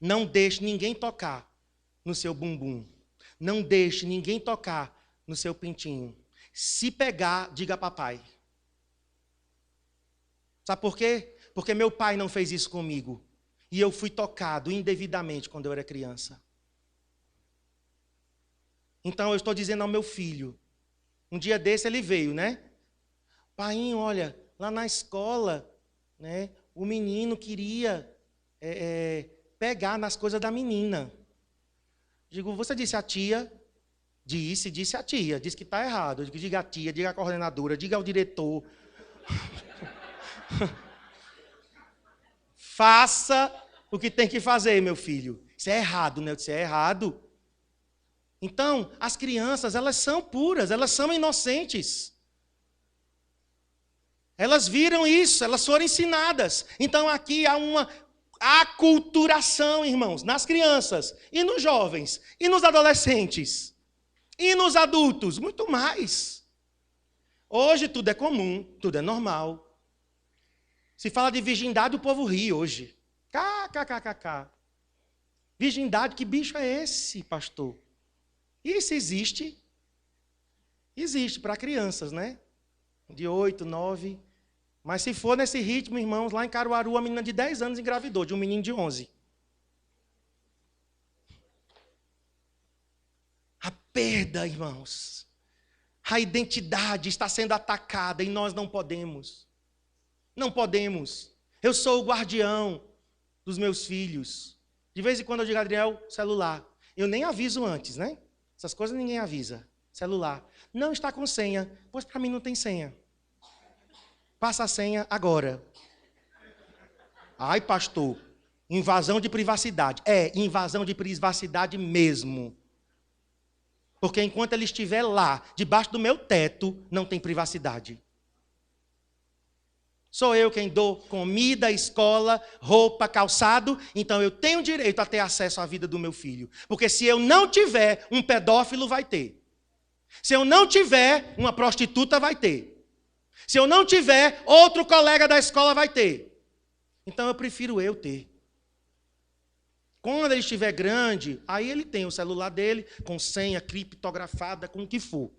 Não deixe ninguém tocar no seu bumbum. Não deixe ninguém tocar no seu pintinho. Se pegar, diga papai. Sabe por quê? Porque meu pai não fez isso comigo. E eu fui tocado indevidamente quando eu era criança. Então eu estou dizendo ao meu filho. Um dia desse ele veio, né? Painho, olha, lá na escola, né, o menino queria pegar nas coisas da menina. Digo, você disse à tia? Disse à tia. Disse que está errado. Eu digo, diga à tia, diga à coordenadora, diga ao diretor. Faça o que tem que fazer, meu filho. Isso é errado, né? Eu disse, é errado. Então, as crianças, elas são puras, elas são inocentes. Elas viram isso, elas foram ensinadas. Então, aqui há uma aculturação, irmãos, nas crianças, e nos jovens, e nos adolescentes, e nos adultos, muito mais. Hoje tudo é comum, tudo é normal. Se fala de virgindade, o povo ri hoje. KKKKK. Virgindade, que bicho é esse, pastor? Isso existe. Existe para crianças, né? De 8, 9. Mas se for nesse ritmo, irmãos, lá em Caruaru, a menina de 10 anos engravidou de um menino de 11. A perda, irmãos. A identidade está sendo atacada e nós não podemos. Não podemos. Eu sou o guardião dos meus filhos. De vez em quando eu digo, Adriel, celular. Eu nem aviso antes, né? Essas coisas ninguém avisa. Celular. Não está com senha. Pois para mim não tem senha. Passa a senha agora. Ai, pastor, invasão de privacidade. É, invasão de privacidade mesmo. Porque enquanto ele estiver lá, debaixo do meu teto, não tem privacidade. Sou eu quem dou comida, escola, roupa, calçado, então eu tenho direito a ter acesso à vida do meu filho. Porque se eu não tiver, um pedófilo vai ter. Se eu não tiver, uma prostituta vai ter. Se eu não tiver, outro colega da escola vai ter. Então eu prefiro eu ter. Quando ele estiver grande, aí ele tem o celular dele, com senha criptografada, com o que for.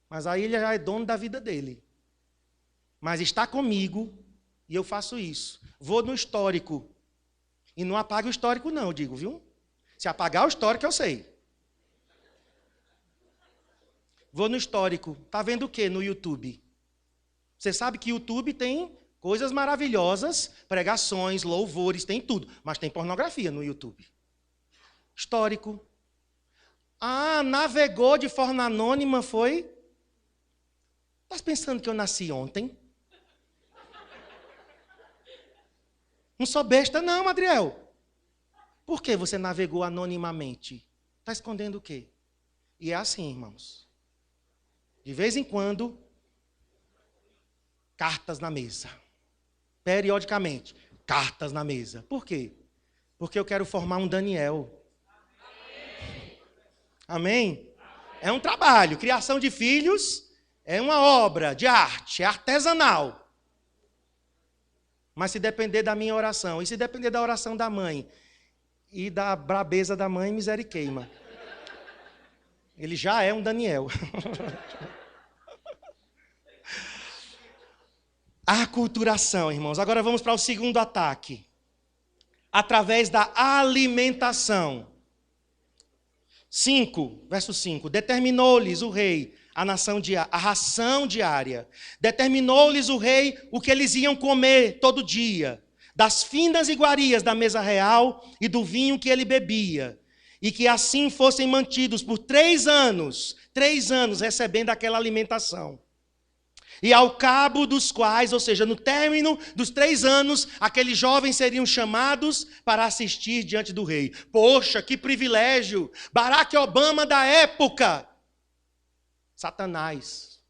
Mas aí ele já é dono da vida dele. Mas está comigo e eu faço isso. Vou no histórico. E não apago o histórico não, eu digo, viu? Se apagar o histórico, eu sei. Vou no histórico. Está vendo o que no YouTube? Você sabe que o YouTube tem coisas maravilhosas, pregações, louvores, tem tudo. Mas tem pornografia no YouTube. Histórico. Ah, navegou de forma anônima, foi? Estás pensando que eu nasci ontem? Não sou besta não, Adriel. Por que você navegou anonimamente? Está escondendo o quê? E é assim, irmãos. De vez em quando, cartas na mesa. Periodicamente, cartas na mesa. Por quê? Porque eu quero formar um Daniel. Amém? É um trabalho. Criação de filhos é uma obra de arte, é artesanal. Mas se depender da minha oração, e se depender da oração da mãe, e da brabeza da mãe, miséria queima. Ele já é um Daniel. A aculturação, irmãos. Agora vamos para o segundo ataque. Através da alimentação. 5, verso 5. Determinou-lhes o rei a ração diária. Determinou-lhes o rei o que eles iam comer todo dia. Das finas iguarias da mesa real e do vinho que ele bebia. E que assim fossem mantidos por 3 anos. 3 anos recebendo aquela alimentação. E ao cabo dos quais, ou seja, no término dos 3 anos, aqueles jovens seriam chamados para assistir diante do rei. Poxa, que privilégio! Barack Obama da época. Satanás.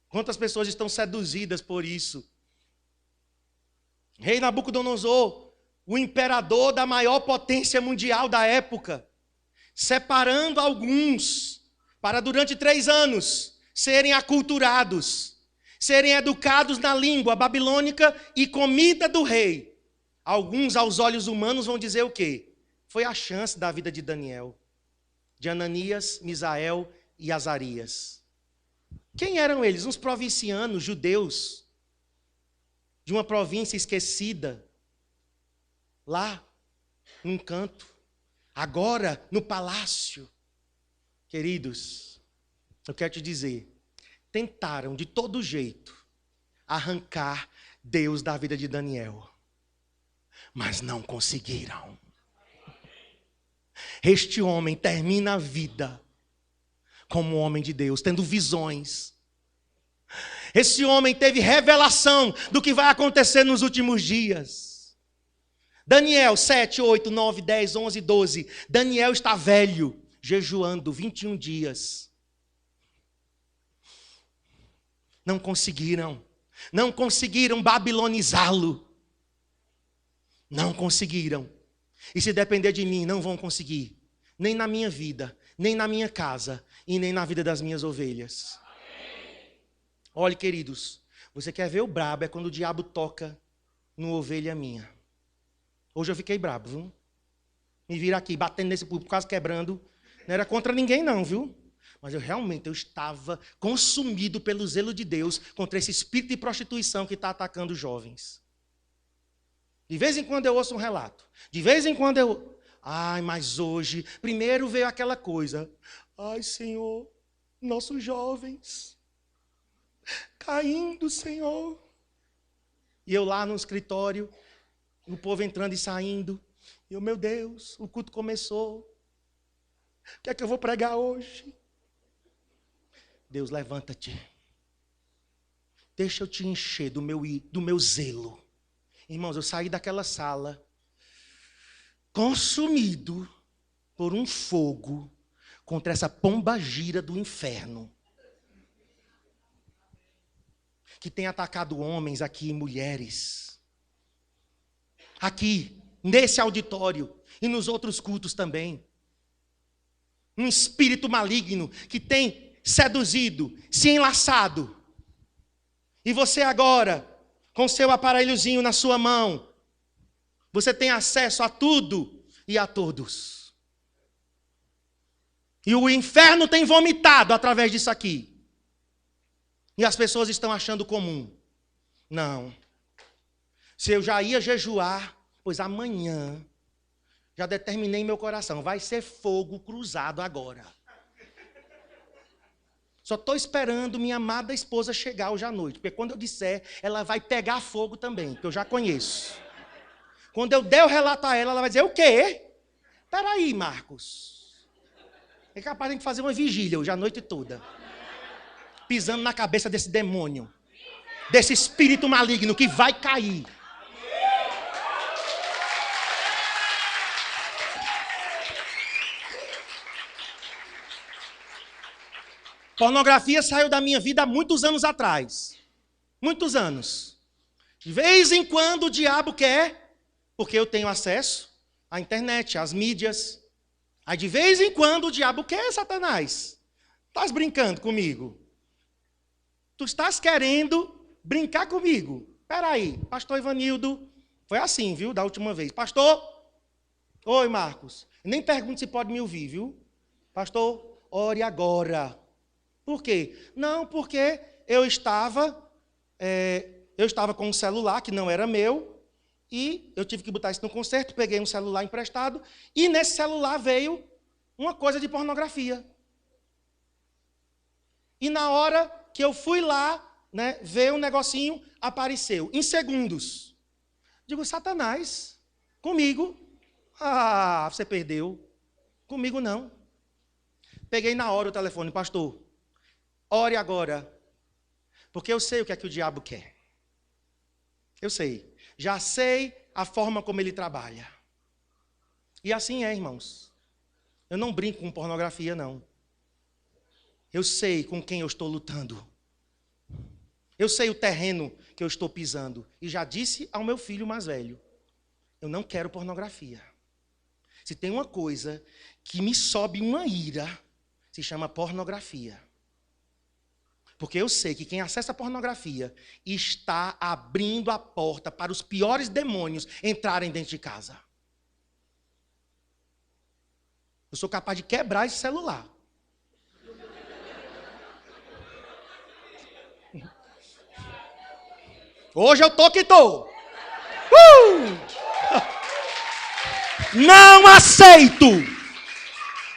Quantas pessoas estão seduzidas por isso? Rei Nabucodonosor, o imperador da maior potência mundial da época, separando alguns para durante 3 anos serem aculturados, serem educados na língua babilônica e comida do rei. Alguns, aos olhos humanos, vão dizer o quê? Foi a chance da vida de Daniel, de Ananias, Misael e Azarias. Quem eram eles? Uns provincianos, judeus, de uma província esquecida, lá, num canto, agora no palácio. Queridos, eu quero te dizer, tentaram de todo jeito arrancar Deus da vida de Daniel, mas não conseguiram. Este homem termina a vida como homem de Deus, tendo visões. Esse homem teve revelação do que vai acontecer nos últimos dias. Daniel 7, 8, 9, 10, 11, 12. Daniel está velho, jejuando 21 dias. Não conseguiram babilonizá-lo. Não conseguiram. E se depender de mim, não vão conseguir. Nem na minha vida, nem na minha casa e nem na vida das minhas ovelhas. Olhe, queridos, você quer ver o brabo? É quando o diabo toca numa ovelha minha. Hoje eu fiquei brabo, viu? Me vira aqui, batendo nesse púlpito, quase quebrando. Não era contra ninguém não, viu? Mas eu estava consumido pelo zelo de Deus contra esse espírito de prostituição que está atacando os jovens. De vez em quando eu ouço um relato. De vez em quando eu... Ai, mas hoje... Primeiro veio aquela coisa. Ai, Senhor, nossos jovens... caindo, Senhor. E eu lá no escritório, o povo entrando e saindo. E eu, meu Deus, o culto começou. O que é que eu vou pregar hoje? Deus, levanta-te. Deixa eu te encher do meu zelo. Irmãos, eu saí daquela sala consumido por um fogo contra essa pombagira do inferno que tem atacado homens aqui e mulheres. Aqui, nesse auditório e nos outros cultos também. Um espírito maligno que tem seduzido, se enlaçado. E você agora, com seu aparelhozinho na sua mão, você tem acesso a tudo e a todos. E o inferno tem vomitado através disso aqui. E as pessoas estão achando comum. Não. Se eu já ia jejuar, pois amanhã, já determinei em meu coração, vai ser fogo cruzado agora. Só estou esperando minha amada esposa chegar hoje à noite, porque quando eu disser, ela vai pegar fogo também, que eu já conheço. Quando eu der o relato a ela, ela vai dizer, o quê? Peraí, Marcos. É capaz de fazer uma vigília hoje a noite toda. Pisando na cabeça desse demônio. Desse espírito maligno que vai cair. Pornografia saiu da minha vida há muitos anos atrás. Muitos anos. De vez em quando o diabo quer, porque eu tenho acesso à internet, às mídias. Aí de vez em quando o diabo quer, Satanás. Estás brincando comigo? Tu estás querendo brincar comigo? Peraí, pastor Ivanildo, foi assim, viu, da última vez. Pastor, oi Marcos, nem pergunto se pode me ouvir, viu? Pastor, ore agora. Por quê? Não, porque eu estava com um celular que não era meu, e eu tive que botar isso no concerto, peguei um celular emprestado, e nesse celular veio uma coisa de pornografia. E na hora que eu fui lá, né, ver um negocinho, apareceu, em segundos. Digo, Satanás, comigo? Ah, você perdeu. Comigo não. Peguei na hora o telefone, pastor, ore agora, porque eu sei o que é que o diabo quer. Eu sei. Já sei a forma como ele trabalha. E assim é, irmãos. Eu não brinco com pornografia, não. Eu sei com quem eu estou lutando. Eu sei o terreno que eu estou pisando. E já disse ao meu filho mais velho, eu não quero pornografia. Se tem uma coisa que me sobe uma ira, se chama pornografia. Porque eu sei que quem acessa a pornografia está abrindo a porta para os piores demônios entrarem dentro de casa. Eu sou capaz de quebrar esse celular. Hoje eu tô que tô. Não aceito.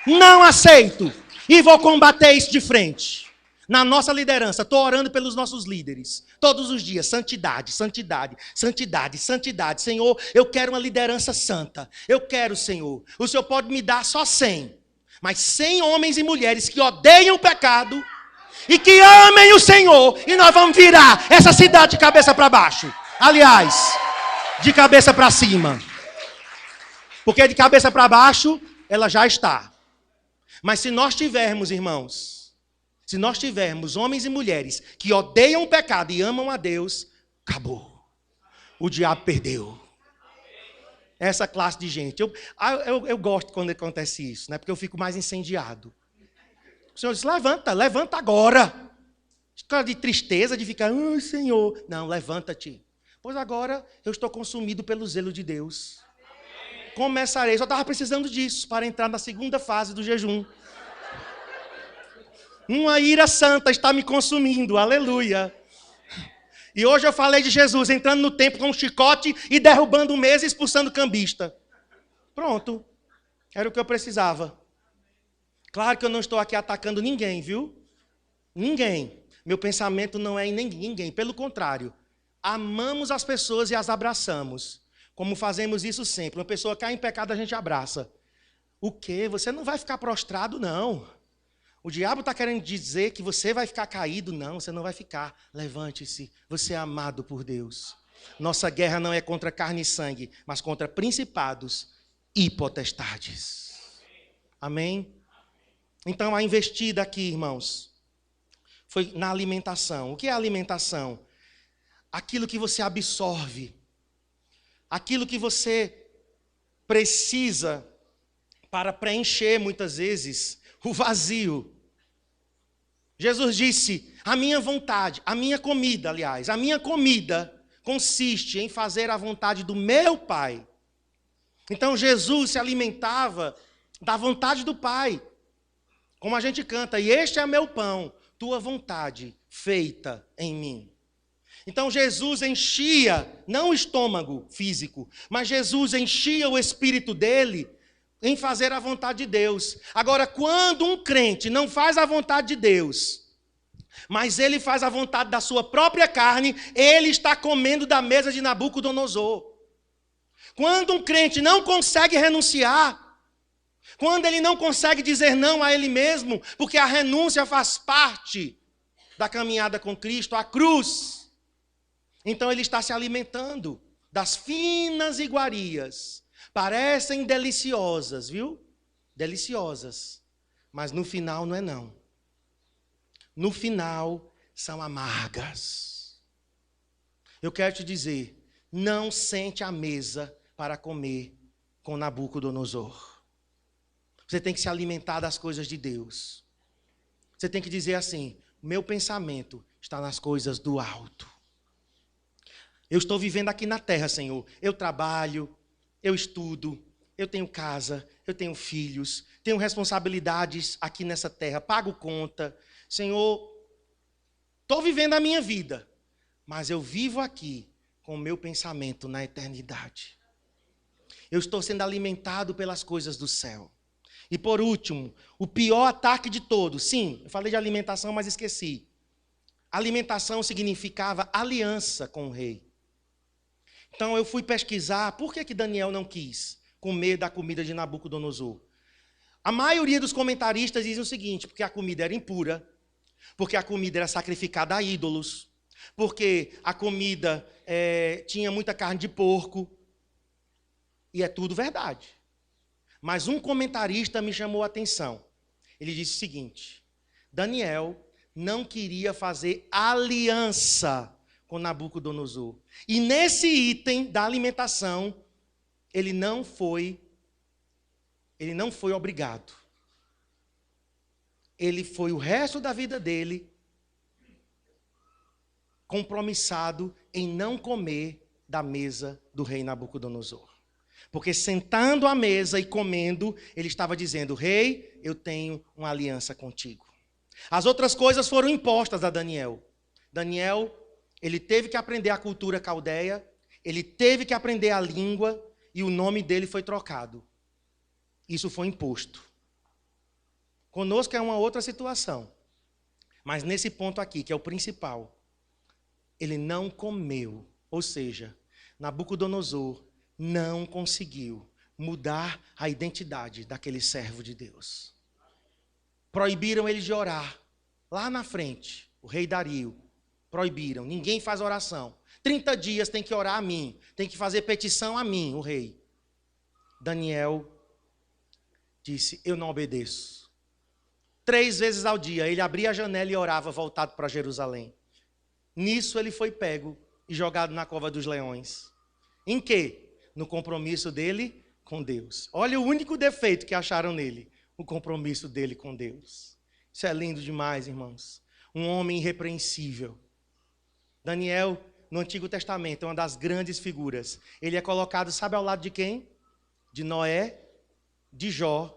Não aceito. E vou combater isso de frente. Na nossa liderança, estou orando pelos nossos líderes. Todos os dias, santidade, santidade, santidade, santidade. Senhor, eu quero uma liderança santa. Eu quero, Senhor. O Senhor pode me dar só 100. Mas 100 homens e mulheres que odeiam o pecado e que amem o Senhor. E nós vamos virar essa cidade de cabeça para baixo. Aliás, de cabeça para cima. Porque de cabeça para baixo, ela já está. Mas se nós tivermos, irmãos, se nós tivermos homens e mulheres que odeiam o pecado e amam a Deus, acabou. O diabo perdeu. Essa classe de gente. Eu gosto quando acontece isso, né? Porque eu fico mais incendiado. O Senhor diz, levanta agora. Cara de tristeza, de ficar, ai, Senhor. Não, levanta-te. Pois agora eu estou consumido pelo zelo de Deus. Começarei, só estava precisando disso para entrar na segunda fase do jejum. Uma ira santa está me consumindo, aleluia. E hoje eu falei de Jesus entrando no templo com um chicote e derrubando mesa e expulsando cambista. Pronto, era o que eu precisava. Claro que eu não estou aqui atacando ninguém, viu? Ninguém. Meu pensamento não é em ninguém, pelo contrário. Amamos as pessoas e as abraçamos. Como fazemos isso sempre. Uma pessoa cai em pecado, a gente abraça. O quê? Você não vai ficar prostrado, não. O diabo está querendo dizer que você vai ficar caído. Não, você não vai ficar. Levante-se. Você é amado por Deus. Nossa guerra não é contra carne e sangue, mas contra principados e potestades. Amém? Então, a investida aqui, irmãos, foi na alimentação. O que é alimentação? Aquilo que você absorve. Aquilo que você precisa para preencher, muitas vezes, o vazio. Jesus disse, a minha vontade, a minha comida, aliás, a minha comida consiste em fazer a vontade do meu Pai. Então, Jesus se alimentava da vontade do Pai. Como a gente canta, e este é meu pão, tua vontade feita em mim. Então Jesus enchia, não o estômago físico, mas Jesus enchia o espírito dele em fazer a vontade de Deus. Agora, quando um crente não faz a vontade de Deus, mas ele faz a vontade da sua própria carne, ele está comendo da mesa de Nabucodonosor. Quando um crente não consegue renunciar, quando ele não consegue dizer não a ele mesmo, porque a renúncia faz parte da caminhada com Cristo, a cruz, então ele está se alimentando das finas iguarias. Parecem deliciosas, viu? Deliciosas. Mas no final não é não. No final são amargas. Eu quero te dizer, não sente à mesa para comer com Nabucodonosor. Você tem que se alimentar das coisas de Deus. Você tem que dizer assim, meu pensamento está nas coisas do alto. Eu estou vivendo aqui na terra, Senhor. Eu trabalho, eu estudo, eu tenho casa, eu tenho filhos, tenho responsabilidades aqui nessa terra, pago conta. Senhor, estou vivendo a minha vida, mas eu vivo aqui com o meu pensamento na eternidade. Eu estou sendo alimentado pelas coisas do céu. E por último, o pior ataque de todos. Sim, eu falei de alimentação, mas esqueci. Alimentação significava aliança com o rei. Então eu fui pesquisar por que Daniel não quis comer da comida de Nabucodonosor. A maioria dos comentaristas dizem o seguinte, porque a comida era impura, porque a comida era sacrificada a ídolos, porque a comida tinha muita carne de porco, e é tudo verdade. Mas um comentarista me chamou a atenção. Ele disse o seguinte, Daniel não queria fazer aliança com Nabucodonosor. E nesse item da alimentação, ele não foi obrigado. Ele foi o resto da vida dele compromissado em não comer da mesa do rei Nabucodonosor. Porque sentando à mesa e comendo, ele estava dizendo, rei, eu tenho uma aliança contigo. As outras coisas foram impostas a Daniel. Daniel, ele teve que aprender a cultura caldeia, ele teve que aprender a língua e o nome dele foi trocado. Isso foi imposto. Conosco é uma outra situação. Mas nesse ponto aqui, que é o principal, ele não comeu. Ou seja, Nabucodonosor não conseguiu mudar a identidade daquele servo de Deus. Proibiram ele de orar. Lá na frente, o rei Dario, proibiram. Ninguém faz oração. 30 dias tem que orar a mim. Tem que fazer petição a mim, o rei. Daniel disse: eu não obedeço. 3 vezes ao dia ele abria a janela e orava voltado para Jerusalém. Nisso ele foi pego e jogado na cova dos leões. Em quê? No compromisso dele com Deus. Olha o único defeito que acharam nele: o compromisso dele com Deus. Isso é lindo demais, irmãos. Um homem irrepreensível. Daniel, no Antigo Testamento, é uma das grandes figuras. Ele é colocado, sabe ao lado de quem? De Noé, de Jó.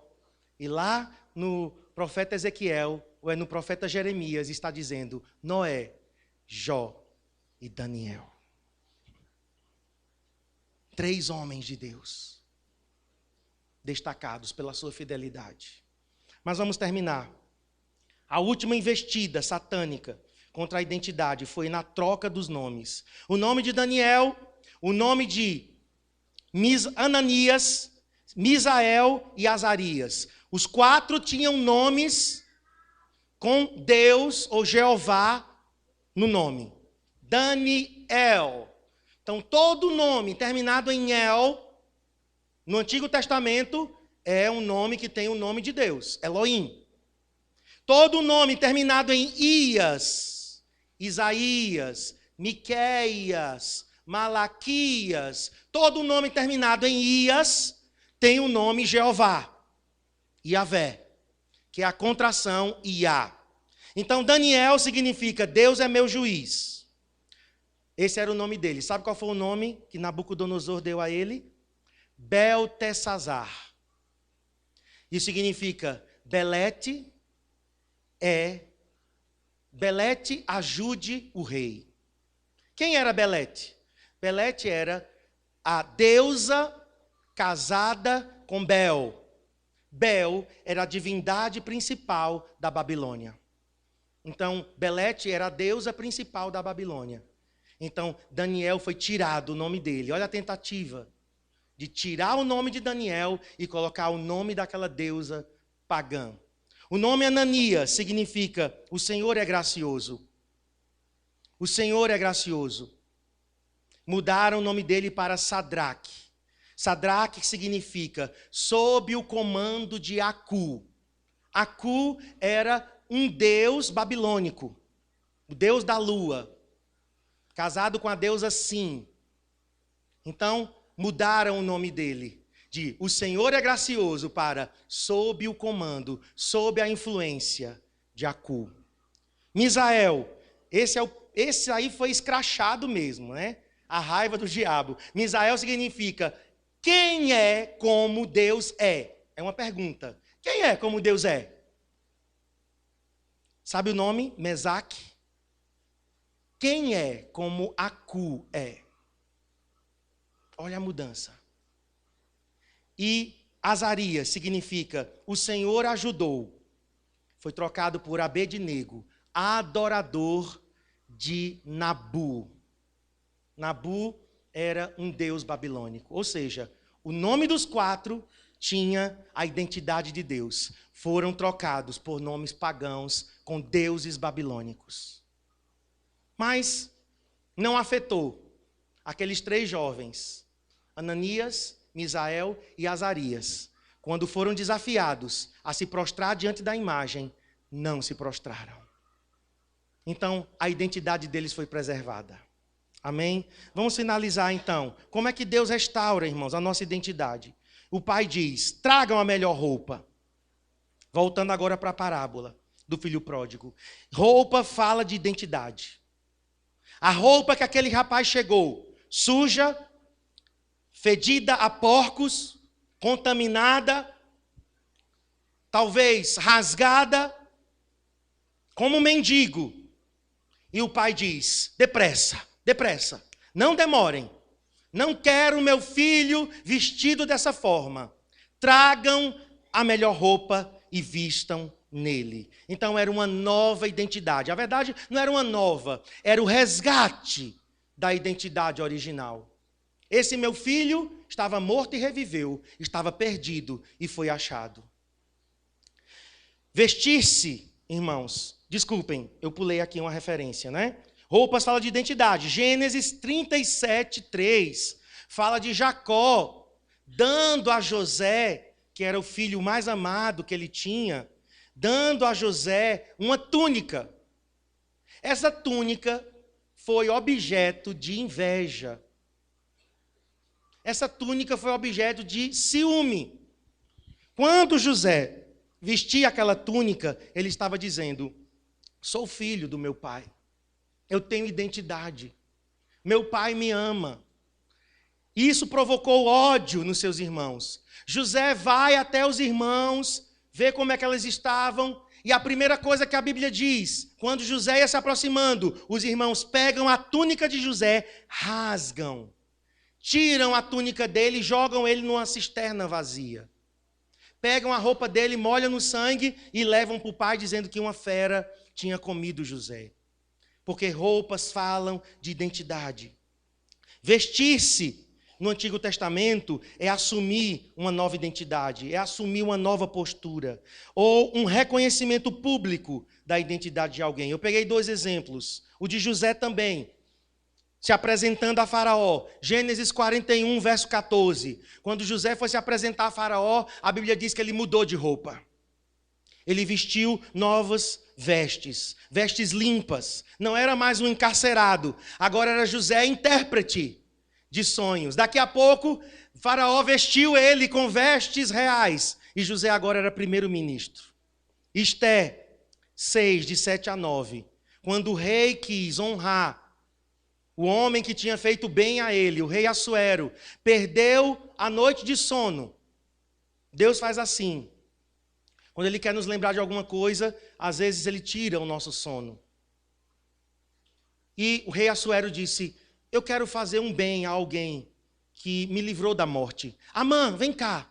E lá no profeta Ezequiel, ou é no profeta Jeremias, está dizendo Noé, Jó e Daniel. 3 homens de Deus, destacados pela sua fidelidade. Mas vamos terminar. A última investida satânica contra a identidade foi na troca dos nomes. O nome de Daniel, o nome de Ananias, Misael e Azarias. Os 4 tinham nomes com Deus ou Jeová no nome. Daniel. Então, todo nome terminado em El, no Antigo Testamento, é um nome que tem o nome de Deus, Elohim. Todo nome terminado em Ias, Isaías, Miqueias, Malaquias, todo nome terminado em Ias tem o nome Jeová, Yahvé, que é a contração Iá. Então, Daniel significa Deus é meu juiz. Esse era o nome dele. Sabe qual foi o nome que Nabucodonosor deu a ele? Beltesazar. Isso significa Belete ajude o rei. Quem era Belete? Belete era a deusa casada com Bel. Bel era a divindade principal da Babilônia. Então, Belete era a deusa principal da Babilônia. Então, Daniel foi tirado o nome dele. Olha a tentativa de tirar o nome de Daniel e colocar o nome daquela deusa pagã. O nome Ananias significa o Senhor é gracioso. O Senhor é gracioso. Mudaram o nome dele para Sadraque. Sadraque significa sob o comando de Acu. Acu era um deus babilônico, o deus da lua, casado com a deusa Sim. Então, mudaram o nome dele de o Senhor é gracioso para sob o comando, sob a influência de Acu. Misael, esse aí foi escrachado mesmo, né? A raiva do diabo. Misael significa quem é como Deus é. É uma pergunta. Quem é como Deus é? Sabe o nome? Mesaque. Quem é como Acu é? Olha a mudança. E Azarias significa o Senhor ajudou. Foi trocado por Abednego, adorador de Nabu. Nabu era um deus babilônico. Ou seja, o nome dos 4 tinha a identidade de Deus. Foram trocados por nomes pagãos com deuses babilônicos. Mas não afetou aqueles 3 jovens, Ananias, Misael e Azarias. Quando foram desafiados a se prostrar diante da imagem, não se prostraram. Então, a identidade deles foi preservada. Amém? Vamos finalizar então. Como é que Deus restaura, irmãos, a nossa identidade? O pai diz, tragam a melhor roupa. Voltando agora para a parábola do filho pródigo. Roupa fala de identidade. A roupa que aquele rapaz chegou, suja, fedida a porcos, contaminada, talvez rasgada, como um mendigo. E o pai diz, depressa, depressa, não demorem. Não quero meu filho vestido dessa forma. Tragam a melhor roupa e vistam nele. Então era uma nova identidade. A verdade não era uma nova, era o resgate da identidade original. Esse meu filho estava morto e reviveu, estava perdido e foi achado. Vestir-se, irmãos, desculpem, eu pulei aqui uma referência, né? Roupas fala de identidade. Gênesis 37:3 fala de Jacó dando a José, que era o filho mais amado que ele tinha, dando a José uma túnica. Essa túnica foi objeto de inveja. Essa túnica foi objeto de ciúme. Quando José vestia aquela túnica, ele estava dizendo: sou filho do meu pai. Eu tenho identidade. Meu pai me ama. Isso provocou ódio nos seus irmãos. José vai até os irmãos, vê como é que eles estavam, e a primeira coisa que a Bíblia diz, quando José ia se aproximando, os irmãos pegam a túnica de José, rasgam, tiram a túnica dele e jogam ele numa cisterna vazia. Pegam a roupa dele, molham no sangue e levam para o pai, dizendo que uma fera tinha comido José. Porque roupas falam de identidade. Vestir-se no Antigo Testamento é assumir uma nova identidade, é assumir uma nova postura, ou um reconhecimento público da identidade de alguém. Eu peguei 2 exemplos. O de José também, se apresentando a Faraó. Gênesis 41, verso 14. Quando José foi se apresentar a Faraó, a Bíblia diz que ele mudou de roupa. Ele vestiu novas vestes, vestes limpas. Não era mais um encarcerado, agora era José intérprete de sonhos. Daqui a pouco, Faraó vestiu ele com vestes reais, e José agora era primeiro-ministro. Esté 6, de 7 a 9. Quando o rei quis honrar o homem que tinha feito bem a ele, o rei Assuero, perdeu a noite de sono. Deus faz assim. Quando ele quer nos lembrar de alguma coisa, às vezes ele tira o nosso sono. E o rei Assuero disse: eu quero fazer um bem a alguém que me livrou da morte. Amã, vem cá.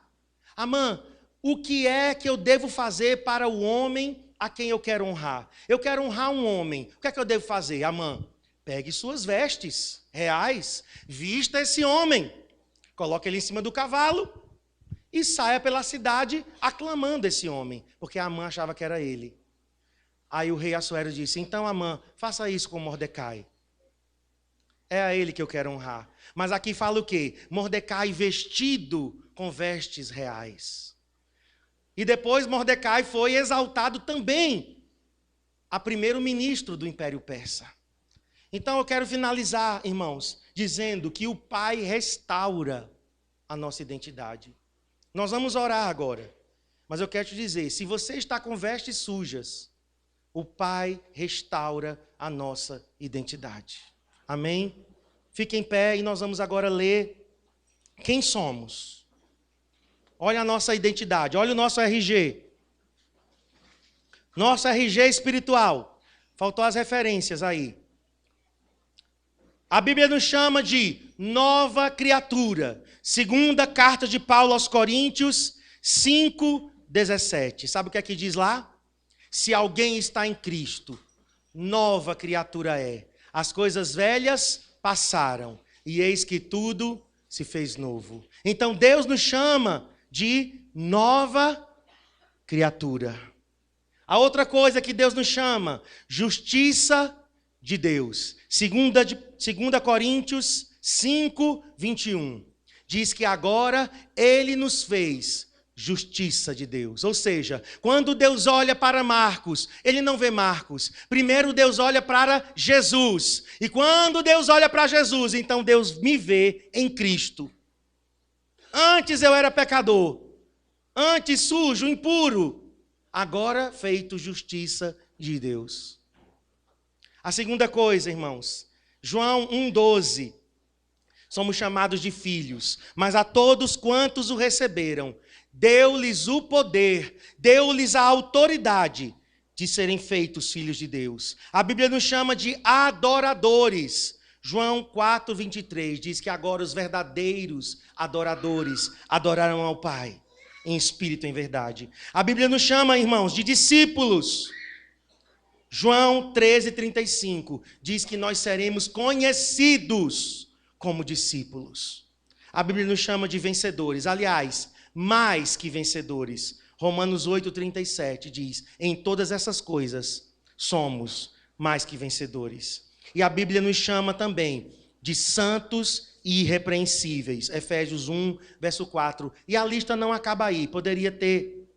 Amã, o que é que eu devo fazer para o homem a quem eu quero honrar? Eu quero honrar um homem. O que é que eu devo fazer? Amã, pegue suas vestes reais, vista esse homem, coloque ele em cima do cavalo e saia pela cidade aclamando esse homem, porque Amã achava que era ele. Aí o rei Assuero disse: então, Amã, faça isso com Mordecai. É a ele que eu quero honrar. Mas aqui fala o quê? Mordecai vestido com vestes reais. E depois Mordecai foi exaltado também a primeiro-ministro do Império Persa. Então eu quero finalizar, irmãos, dizendo que o Pai restaura a nossa identidade. Nós vamos orar agora, mas eu quero te dizer, se você está com vestes sujas, o Pai restaura a nossa identidade. Amém? Fique em pé e nós vamos agora ler quem somos. Olha a nossa identidade, olha o nosso RG. Nosso RG espiritual. Faltou as referências aí. A Bíblia nos chama de nova criatura. Segunda carta de Paulo aos Coríntios 5:17. Sabe o que é que diz lá? Se alguém está em Cristo, nova criatura é. As coisas velhas passaram, e eis que tudo se fez novo. Então Deus nos chama de nova criatura. A outra coisa que Deus nos chama, justiça de Deus. 2 Coríntios 5:21. Diz que agora Ele nos fez justiça de Deus. Ou seja, quando Deus olha para Marcos, Ele não vê Marcos. Primeiro Deus olha para Jesus. E quando Deus olha para Jesus, então Deus me vê em Cristo. Antes eu era pecador. Antes sujo, impuro. Agora feito justiça de Deus. A segunda coisa, irmãos, João 1:12. Somos chamados de filhos, mas a todos quantos o receberam, deu-lhes o poder, deu-lhes a autoridade de serem feitos filhos de Deus. A Bíblia nos chama de adoradores. João 4:23 diz que agora os verdadeiros adoradores adorarão ao Pai, em espírito e em verdade. A Bíblia nos chama, irmãos, de discípulos. João 13:35 diz que nós seremos conhecidos como discípulos. A Bíblia nos chama de vencedores. Aliás, mais que vencedores. Romanos 8:37 diz: em todas essas coisas somos mais que vencedores. E a Bíblia nos chama também de santos irrepreensíveis. Efésios 1, verso 4. E a lista não acaba aí. Poderia ter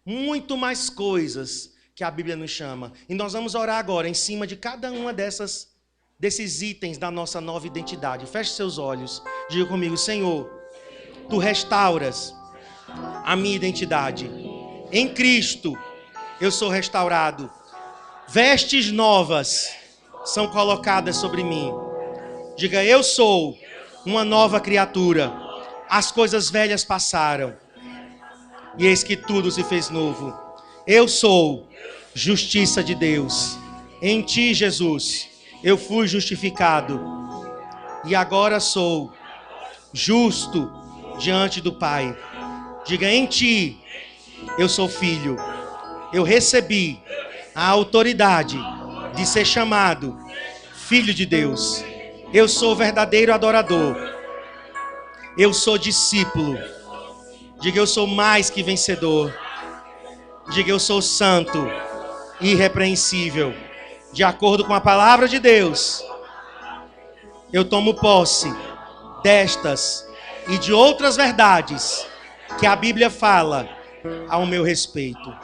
muito mais coisas que a Bíblia nos chama. E nós vamos orar agora em cima de cada uma desses itens da nossa nova identidade. Feche seus olhos. Diga comigo: Senhor, Tu restauras a minha identidade. Em Cristo eu sou restaurado. Vestes novas são colocadas sobre mim. Diga: eu sou uma nova criatura. As coisas velhas passaram e eis que tudo se fez novo. Eu sou justiça de Deus. Em Ti, Jesus, eu fui justificado e agora sou justo diante do Pai. Diga: em Ti eu sou filho. Eu recebi a autoridade de ser chamado filho de Deus. Eu sou verdadeiro adorador. Eu sou discípulo. Diga: eu sou mais que vencedor. Diga: eu sou santo, irrepreensível. De acordo com a palavra de Deus, eu tomo posse destas e de outras verdades que a Bíblia fala ao meu respeito.